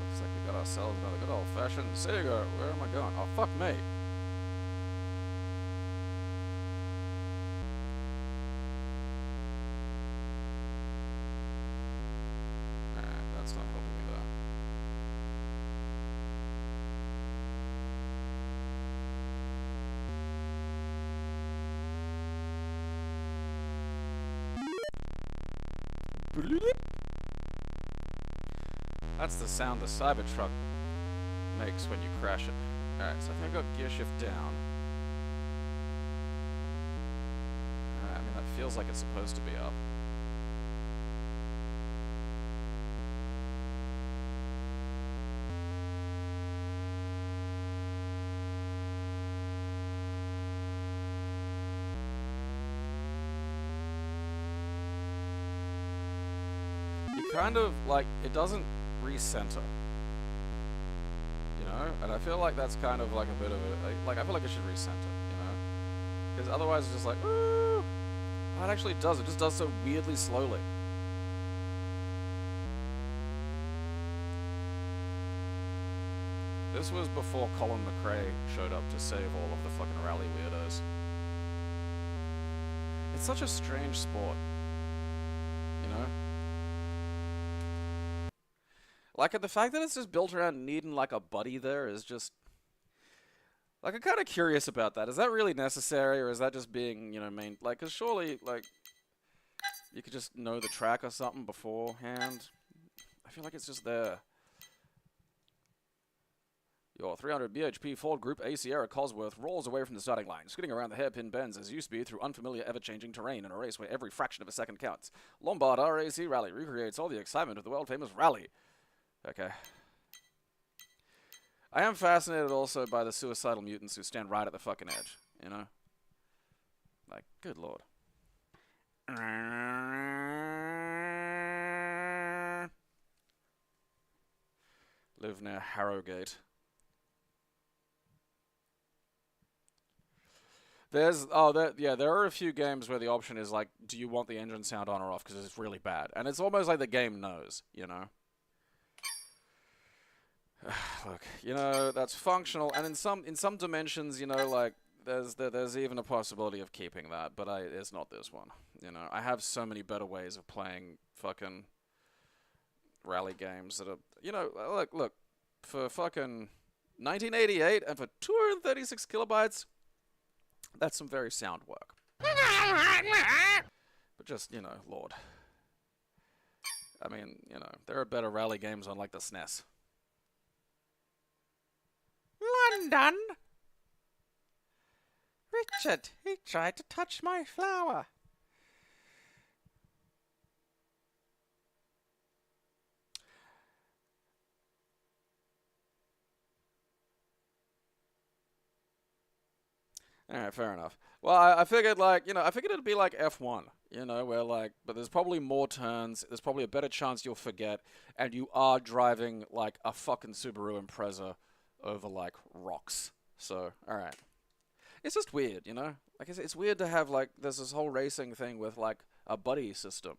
Looks like we got ourselves another good old-fashioned Sega. Where am I going? Oh, fuck me. That's not helping me though. That's the sound the Cybertruck makes when you crash it. Alright, so I think I got gear shift down. Alright, I mean that feels like it's supposed to be up. Kind of like it doesn't recenter, you know, and I feel like that's kind of like a bit of a like I feel like it should recenter, you know, because otherwise it's just like ooh, oh, it actually does. It just does so weirdly slowly. This was before Colin McRae showed up to save all of the fucking rally weirdos. It's such a strange sport, you know. Like, the fact that it's just built around needing, like, a buddy there is just... Like, I'm kind of curious about that. Is that really necessary, or is that just being, you know, main... Like, because surely, like, you could just know the track or something beforehand. I feel like it's just there. Your 300 BHP Ford Group A Sierra Cosworth rolls away from the starting line, skidding around the hairpin bends as you speed through unfamiliar, ever-changing terrain in a race where every fraction of a second counts. Lombard RAC Rally recreates all the excitement of the world-famous rally. Okay. I am fascinated also by the suicidal mutants who stand right at the fucking edge, you know? Like, good lord. Live near Harrogate. There's, there are a few games where the option is like, do you want the engine sound on or off, because it's really bad. And it's almost like the game knows, you know? Look, you know, that's functional, and in some dimensions, you know, like, there's even a possibility of keeping that, but it's not this one, you know. I have so many better ways of playing fucking rally games that are, you know, look, for fucking 1988 and for 236 kilobytes, That's some very sound work. But just, you know, Lord. I mean, you know, there are better rally games on, like, the SNES. London? Richard, he tried to touch my flower. Alright, fair enough. Well, I figured, like, you know, I figured it'd be like F1, you know, where, like, but there's probably more turns, there's probably a better chance you'll forget, and you are driving, like, a fucking Subaru Impreza over, like, rocks. So, alright. It's just weird, you know? Like, it's weird to have, like, there's this whole racing thing with, like, a buddy system.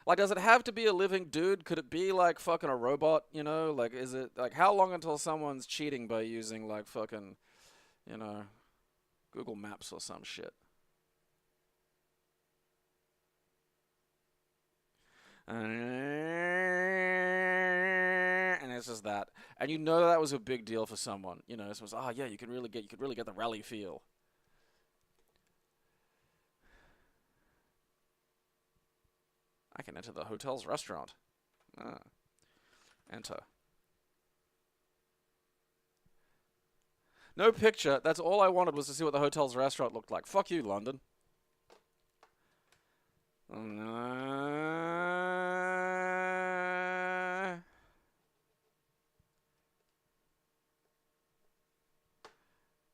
Like, does it have to be a living dude? Could it be, like, fucking a robot, you know? Like, is it, like, how long until someone's cheating by using, like, fucking, you know, Google Maps or some shit? And it's just that. And you know that was a big deal for someone. You know, it was, oh, yeah, you could really get the rally feel. I can enter the hotel's restaurant. Ah. Enter. No picture. That's all I wanted, was to see what the hotel's restaurant looked like. Fuck you, London.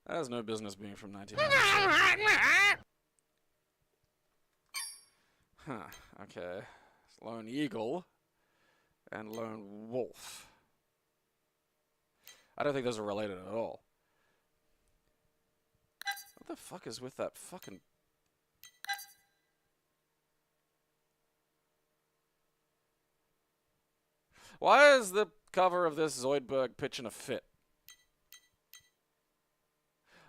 That has no business being from 1996. Huh, okay. Lone Eagle and Lone Wolf. I don't think those are related at all. What the fuck is with that fucking... Why is the cover of this Zoidberg pitching a fit?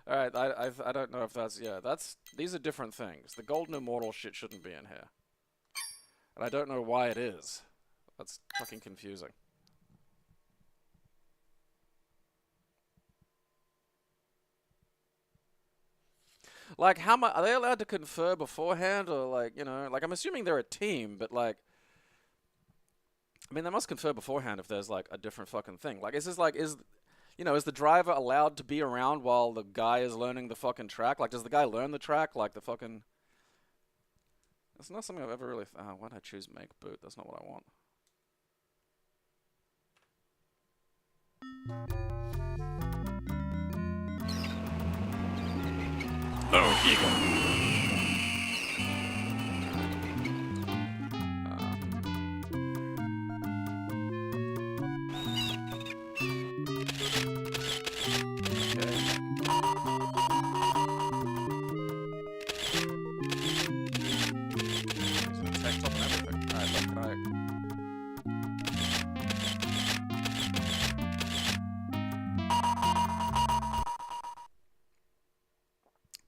Alright, I don't know if that's... Yeah, that's... These are different things. The Golden Immortal shit shouldn't be in here. And I don't know why it is. That's fucking confusing. Like, how much... Are they allowed to confer beforehand? Or, like, you know... Like, I'm assuming they're a team, but, like... I mean, they must confer beforehand if there's, like, a different fucking thing. Like, is this, like... You know, is the driver allowed to be around while the guy is learning the fucking track? Like, does the guy learn the track? Like, the fucking... That's not something I've ever really... why did I choose make boot? That's not what I want. Oh, Eagle.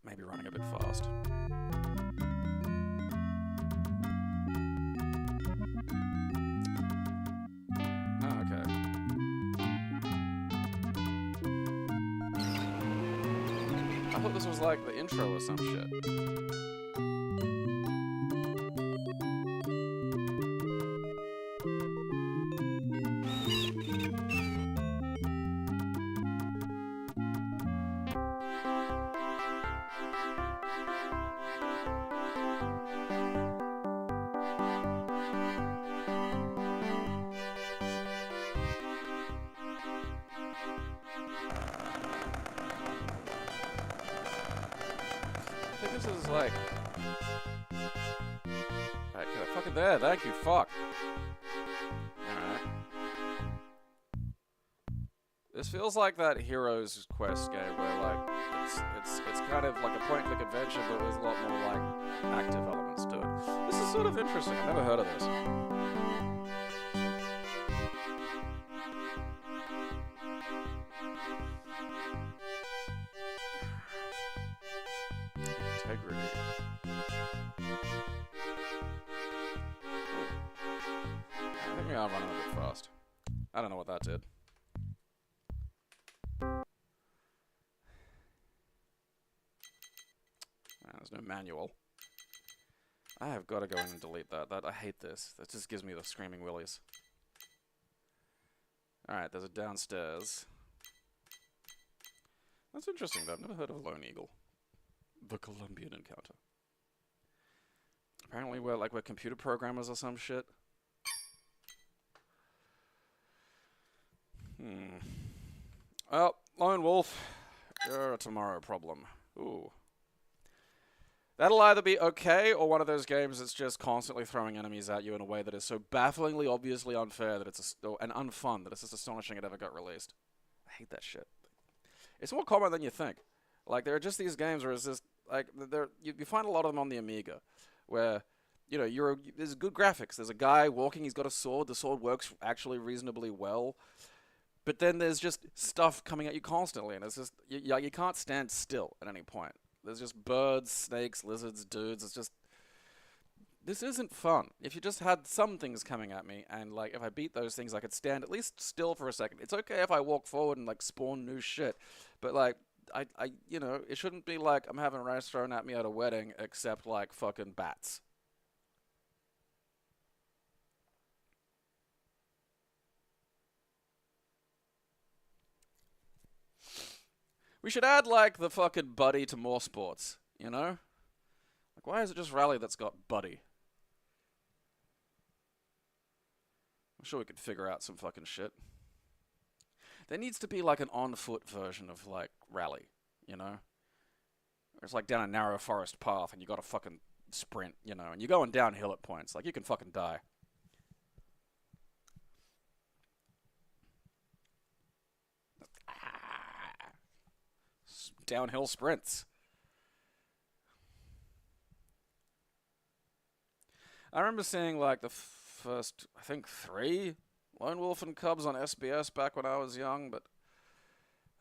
Maybe running a bit fast. Oh, okay. I thought this was like the intro or some shit. I think this is like... Alright, fucking there, thank you, fuck. Alright. This feels like that Heroes Quest game where, like, it's kind of like a point-and-click adventure, but there's a lot more, like, active elements to it. This is sort of interesting, I've never heard of this. Integrity. I think we are running a bit fast. I don't know what that did. There's no manual. I have got to go in and delete that. I hate this. That just gives me the screaming willies. Alright, there's a downstairs. That's interesting though. I've never heard of a lone eagle. The Colombian encounter. Apparently we're computer programmers or some shit. Well, lone wolf, you're a tomorrow problem. Ooh. That'll either be okay, or one of those games that's just constantly throwing enemies at you in a way that is so bafflingly, obviously unfair that it's and unfun that it's just astonishing it ever got released. I hate that shit. It's more common than you think. Like, there are just these games where it's just, like, you find a lot of them on the Amiga, where, you know, there's good graphics. There's a guy walking, he's got a sword, the sword works actually reasonably well, but then there's just stuff coming at you constantly, and it's just, you can't stand still at any point. There's just birds, snakes, lizards, dudes. It's just... This isn't fun. If you just had some things coming at me, and, like, if I beat those things, I could stand at least still for a second. It's okay if I walk forward and, like, spawn new shit. But, like, you know, it shouldn't be like I'm having rice thrown at me at a wedding, except, like, fucking bats. We should add, like, the fucking buddy to more sports, you know? Like, why is it just Rally that's got buddy? I'm sure we could figure out some fucking shit. There needs to be, like, an on-foot version of, like, Rally, you know? Where it's, like, down a narrow forest path and you gotta fucking sprint, you know? And you're going downhill at points. Like, you can fucking die. Downhill sprints. I remember seeing like the first, I think 3 Lone Wolf and Cubs on SBS back when I was young, but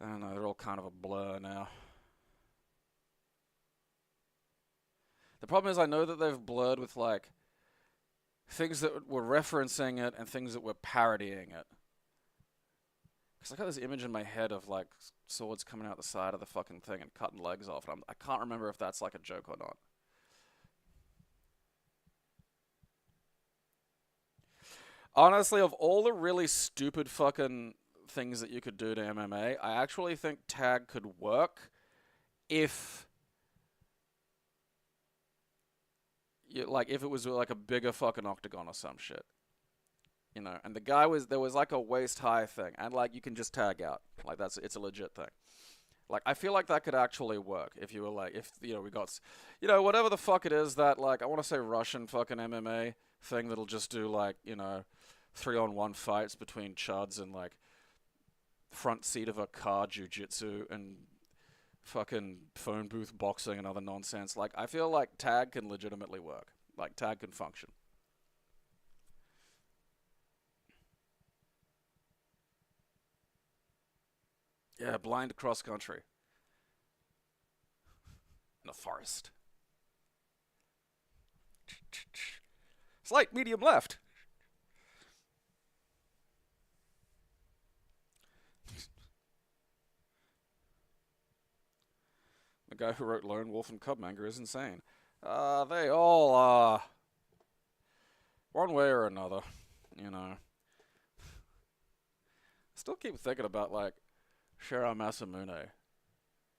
I don't know, they're all kind of a blur now. The problem is I know that they've blurred with like things that were referencing it and things that were parodying it. Because I got this image in my head of, like, swords coming out the side of the fucking thing and cutting legs off. And I can't remember if that's, like, a joke or not. Honestly, of all the really stupid fucking things that you could do to MMA, I actually think tag could work if... if it was, like, a bigger fucking octagon or some shit. You know, and the guy there was like a waist-high thing, and like you can just tag out. Like it's a legit thing. Like I feel like that could actually work if you were like, you know, we got, you know, whatever the fuck it is that like, I want to say Russian fucking MMA thing that'll just do like, you know, 3-on-1 fights between chuds and like front seat of a car jujitsu and fucking phone booth boxing and other nonsense. Like I feel like tag can legitimately work. Like tag can function. Yeah, blind cross country. In a forest. Slight medium left. The guy who wrote Lone Wolf and Cub manga is insane. They all are. One way or another, you know. Still keep thinking about, like, Shiro Masamune,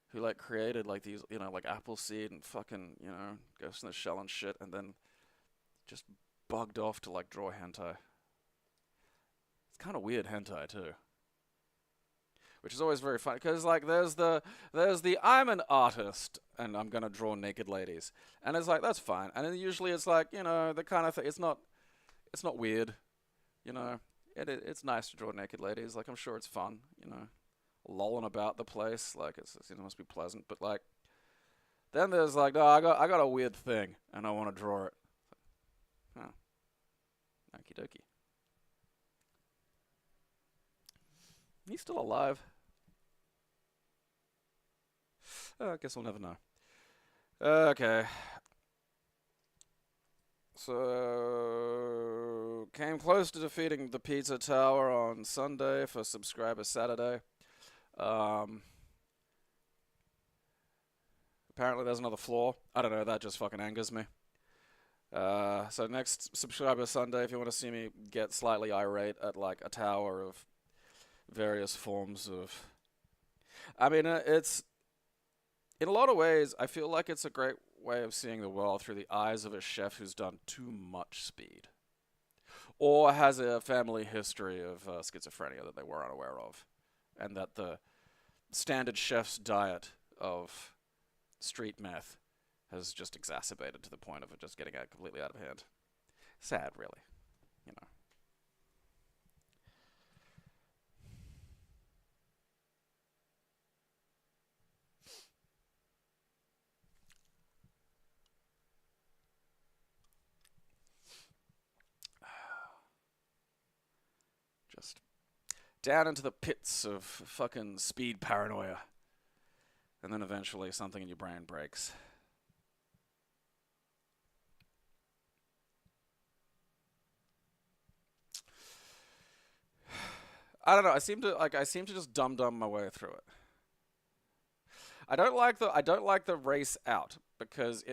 who, like, created, like, these, you know, like, Appleseed and fucking, you know, Ghost in the Shell and shit, and then just bugged off to, like, draw hentai. It's kind of weird hentai, too. Which is always very funny, because, like, there's the I'm an artist, and I'm gonna draw naked ladies. And it's like, that's fine. And then usually it's like, you know, the kind of thing, it's not weird, you know. It's nice to draw naked ladies, like, I'm sure it's fun, you know. Lolling about the place, like it must be pleasant, but like then there's like, no, I got a weird thing and I want to draw it. Huh. Okie dokie. He's still alive. I guess we'll never know. Okay. So came close to defeating the Pizza Tower on Sunday for Subscriber Saturday. Apparently there's another floor. I don't know, that just fucking angers me. So next Subscriber Sunday, if you want to see me get slightly irate at like a tower of various forms of... I mean, it's... In a lot of ways, I feel like it's a great way of seeing the world through the eyes of a chef who's done too much speed. Or has a family history of schizophrenia that they were unaware of. And that the standard chef's diet of street meth has just exacerbated to the point of it just getting completely out of hand. Sad, really. You know. Just down into the pits of fucking speed paranoia. And then eventually something in your brain breaks. I don't know. I seem to just dumb my way through it. I don't like the race out because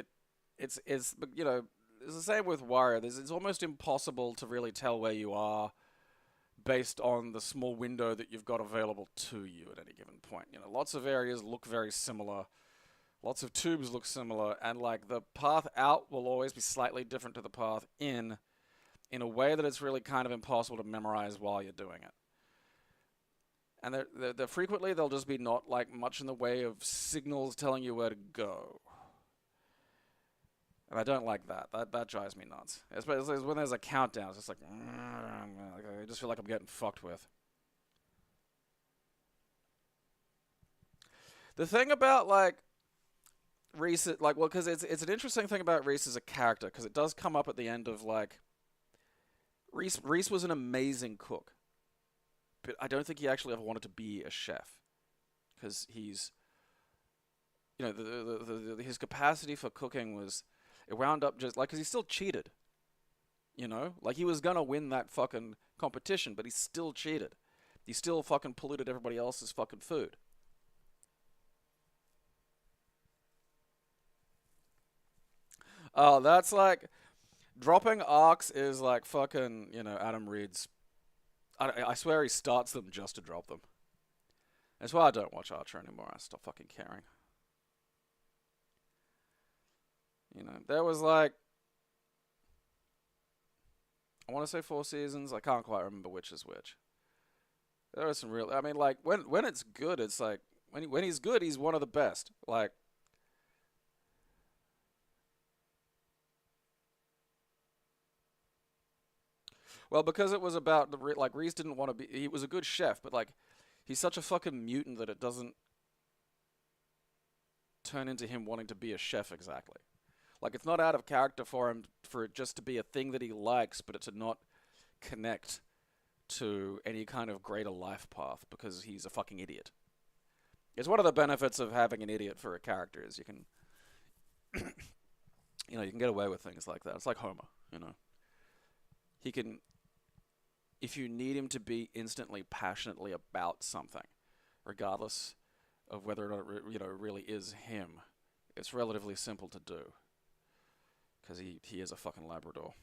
it's you know, it's the same with Wario. It's almost impossible to really tell where you are based on the small window that you've got available to you at any given point. You know, lots of areas look very similar. Lots of tubes look similar, and like the path out will always be slightly different to the path in a way that it's really kind of impossible to memorize while you're doing it. And they're frequently they'll just be not like much in the way of signals telling you where to go. And I don't like that. That drives me nuts. Especially when there's a countdown. It's just like, I just feel like I'm getting fucked with. The thing about like Reese, like, well, because it's an interesting thing about Reese as a character, because it does come up at the end of like Reese was an amazing cook. But I don't think he actually ever wanted to be a chef, because he's, you know, his capacity for cooking was, it wound up just like, because he still cheated, you know, like he was gonna win that fucking competition, but he still cheated. He still fucking polluted everybody else's fucking food. Oh, that's like, dropping arcs is like fucking, you know, Adam Reed's. I swear he starts them just to drop them. That's why I don't watch Archer anymore. I stop fucking caring. You know, there was like, I want to say 4 seasons. I can't quite remember which is which. There are some real, I mean, like, when it's good, it's like, when he's good, he's one of the best. Like, well, because it was about, like, Reese didn't want to be, he was a good chef, but, like, he's such a fucking mutant that it doesn't turn into him wanting to be a chef exactly. Like, it's not out of character for him for it just to be a thing that he likes, but it to not connect to any kind of greater life path because he's a fucking idiot. It's one of the benefits of having an idiot for a character is you can, you know, you can get away with things like that. It's like Homer, you know. He can, if you need him to be instantly passionately about something, regardless of whether or not it, you know, really is him, it's relatively simple to do. Because he is a fucking Labrador.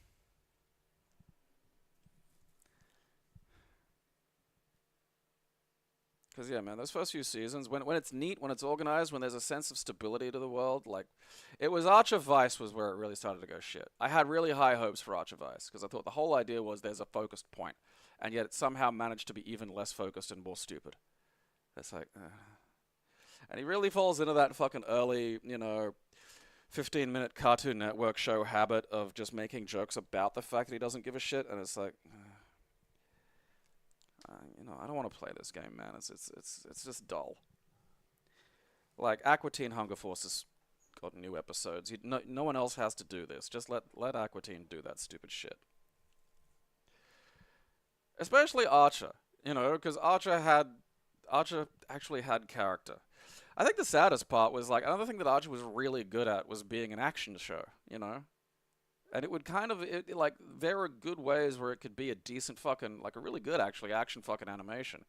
Because, yeah, man, those first few seasons, when it's neat, when it's organized, when there's a sense of stability to the world, like, it was Arch of Vice was where it really started to go shit. I had really high hopes for Arch of Vice, because I thought the whole idea was there's a focused point, and yet it somehow managed to be even less focused and more stupid. It's like, and he really falls into that fucking early, you know, 15-minute Cartoon Network show habit of just making jokes about the fact that he doesn't give a shit, and it's like, you know, I don't want to play this game, man. It's just dull. Like, Aqua Teen Hunger Force has got new episodes. No one else has to do this. Just let Aqua Teen do that stupid shit. Especially Archer, you know, because Archer actually had character. I think the saddest part was, like, another thing that Archer was really good at was being an action show, you know? And it would kind of, like, there are good ways where it could be a decent fucking, like, a really good, actually, action fucking animation.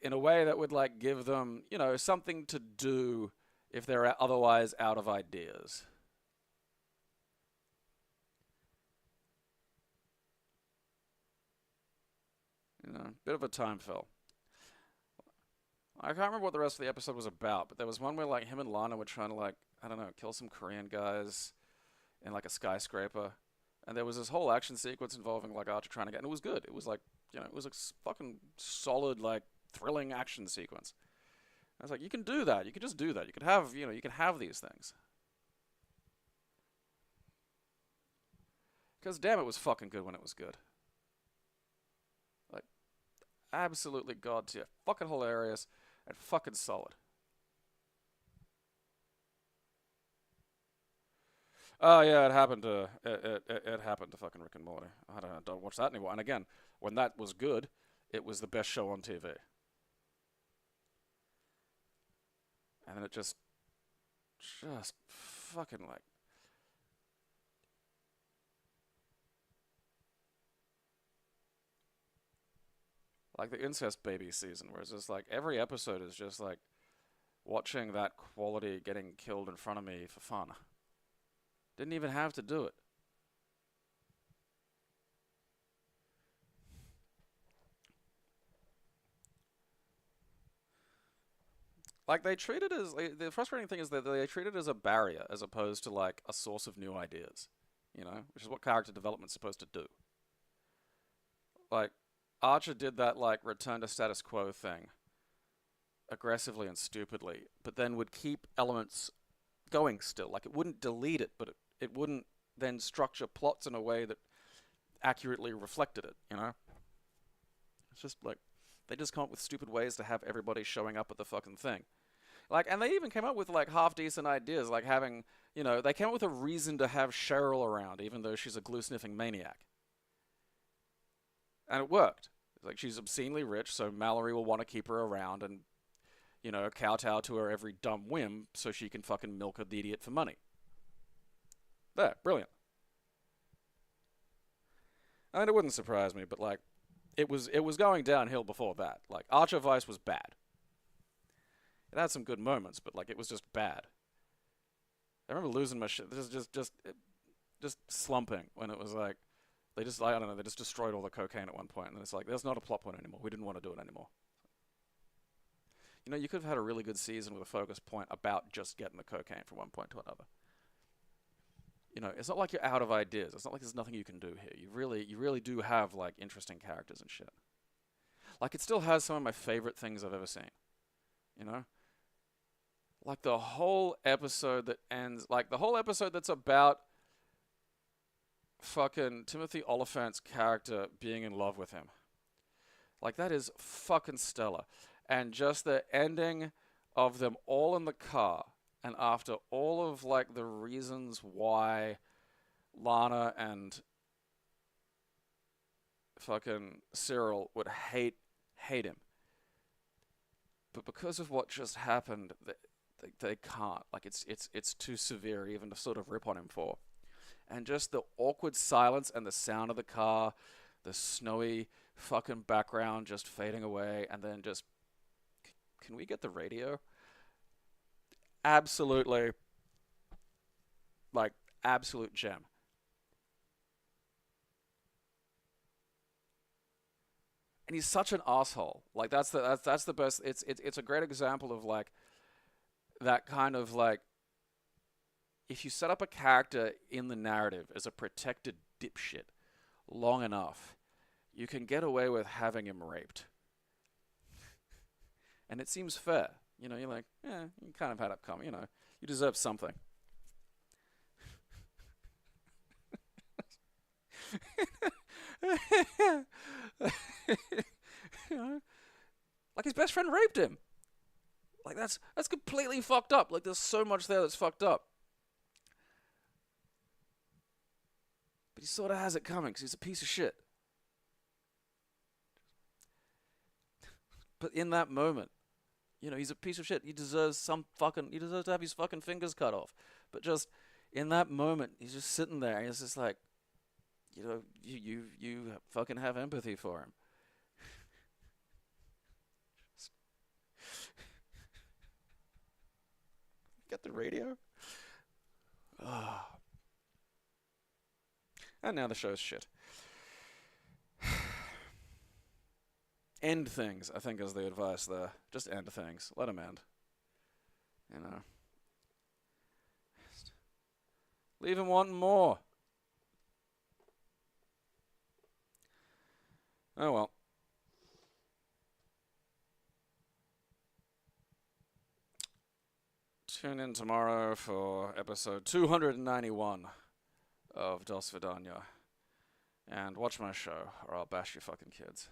In a way that would, like, give them, you know, something to do if they're otherwise out of ideas. You know, bit of a time fill. I can't remember what the rest of the episode was about, but there was one where like him and Lana were trying to like, I don't know, kill some Korean guys in like a skyscraper. And there was this whole action sequence involving like Archer trying to get, and it was good. It was like, you know, it was a fucking solid, like thrilling action sequence. I was like, you can do that. You can just do that. You could have, you know, you can have these things. Because damn, it was fucking good when it was good. Like, absolutely god tier. Fucking hilarious and fucking solid. Oh yeah, it happened to it happened to fucking Rick and Morty. Don't watch that anymore. And again, when that was good, it was the best show on TV. And then it just fucking like the incest baby season, where it's just like every episode is just like watching that quality getting killed in front of me for fun. Didn't even have to do it. Like they treat it as the frustrating thing is that they treat it as a barrier as opposed to like a source of new ideas, you know, which is what character development's supposed to do. Like Archer did that like return to status quo thing aggressively and stupidly, but then would keep elements going still. Like it wouldn't delete it, but it wouldn't then structure plots in a way that accurately reflected it, you know? It's just like they just come up with stupid ways to have everybody showing up at the fucking thing. Like, and they even came up with like half decent ideas, like having, you know, they came up with a reason to have Cheryl around, even though she's a glue-sniffing maniac. And it worked. Like, she's obscenely rich, so Mallory will want to keep her around and, you know, kowtow to her every dumb whim so she can fucking milk the idiot for money. There, brilliant. I mean, it wouldn't surprise me, but like, it was going downhill before that. Like, Archer Vice was bad. It had some good moments, but like, it was just bad. I remember losing my shit, just slumping when it was like, they just, I don't know, they just destroyed all the cocaine at one point, and then it's like, there's not a plot point anymore. We didn't want to do it anymore. You know, you could have had a really good season with a focus point about just getting the cocaine from one point to another. You know, it's not like you're out of ideas. It's not like there's nothing you can do here. You really do have like interesting characters and shit. Like it still has some of my favorite things I've ever seen. You know? Like the whole episode that ends, like the whole episode that's about fucking Timothy Oliphant's character being in love with him. Like that is fucking stellar. And just the ending of them all in the car. And after all of like the reasons why Lana and fucking Cyril would hate him, but because of what just happened, they can't. Like it's too severe even to sort of rip on him for. And just the awkward silence and the sound of the car, the snowy fucking background just fading away, and then just, can we get the radio? Absolutely, like, absolute gem. And he's such an asshole. Like that's the best. It's a great example of like that kind of like, if you set up a character in the narrative as a protected dipshit long enough, you can get away with having him raped. And it seems fair. You know, you're like, yeah, you kind of had it coming, you know. You deserve something. You know, like his best friend raped him. Like that's completely fucked up. Like there's so much there that's fucked up. But he sort of has it coming because he's a piece of shit. But in that moment, you know, he's a piece of shit. He deserves to have his fucking fingers cut off. But just in that moment, he's just sitting there and he's just like, you know, you fucking have empathy for him. get the radio. Ah. And now the show's shit. End things, I think, is the advice there. Just end things. Let them end. You know. Leave him wanting more. Oh well. Tune in tomorrow for episode 291 of Dosvidaniya. And watch my show, or I'll bash your fucking kids.